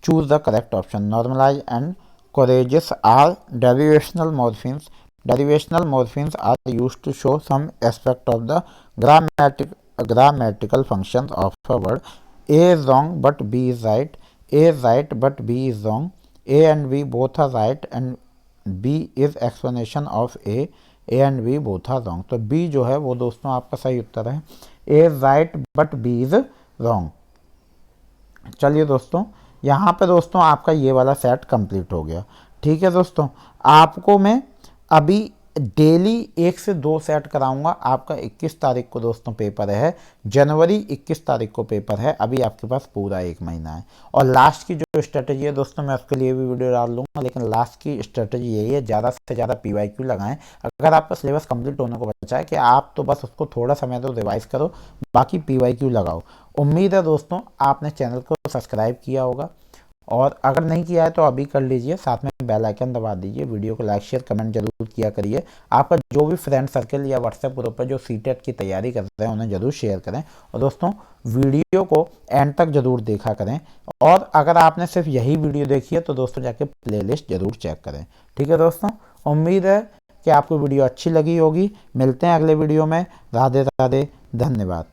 S1: choose the correct option। Normalize and courageous are derivational morphemes. Derivational morphemes are used to show some aspect of the grammatical functions of a word. A is wrong but B is right. A is right but B is wrong. A and B both are right and B is explanation of A. A and B both are wrong। तो B जो है वो दोस्तों आपका सही उत्तर है, A is right but B is wrong। चलिए दोस्तों यहाँ पे दोस्तों आपका ये वाला सेट कंप्लीट हो गया। ठीक है दोस्तों, आपको मैं अभी डेली 1 से 2 सेट कराऊंगा। आपका 21 तारीख को दोस्तों पेपर है, जनवरी 21 तारीख को पेपर है। अभी आपके पास पूरा 1 महीना है। और लास्ट की जो स्ट्रेटजी है दोस्तों मैं उसके लिए भी वीडियो डाल दूंगा, लेकिन लास्ट की स्ट्रेटजी यही है, ज़्यादा से ज़्यादा PYQ लगाएं। अगर आपका सिलेबस कंप्लीट होने को बचा है कि आप तो बस उसको थोड़ा समय दो, रिवाइज करो, बाकी PYQ लगाओ। उम्मीद है दोस्तों आपने चैनल को सब्सक्राइब किया होगा और अगर नहीं किया है तो अभी कर लीजिए, साथ में बेल आइकन दबा दीजिए। वीडियो को लाइक शेयर कमेंट जरूर किया करिए। आपका जो भी फ्रेंड सर्कल या व्हाट्सएप ग्रुप पर जो सीटेट की तैयारी कर रहे हैं उन्हें जरूर शेयर करें। और दोस्तों वीडियो को एंड तक जरूर देखा करें। और अगर आपने सिर्फ यही वीडियो देखी है तो दोस्तों जाके प्लेलिस्ट जरूर चेक करें। ठीक है दोस्तों, उम्मीद है कि आपको वीडियो अच्छी लगी होगी। मिलते हैं अगले वीडियो में। राधे राधे, धन्यवाद।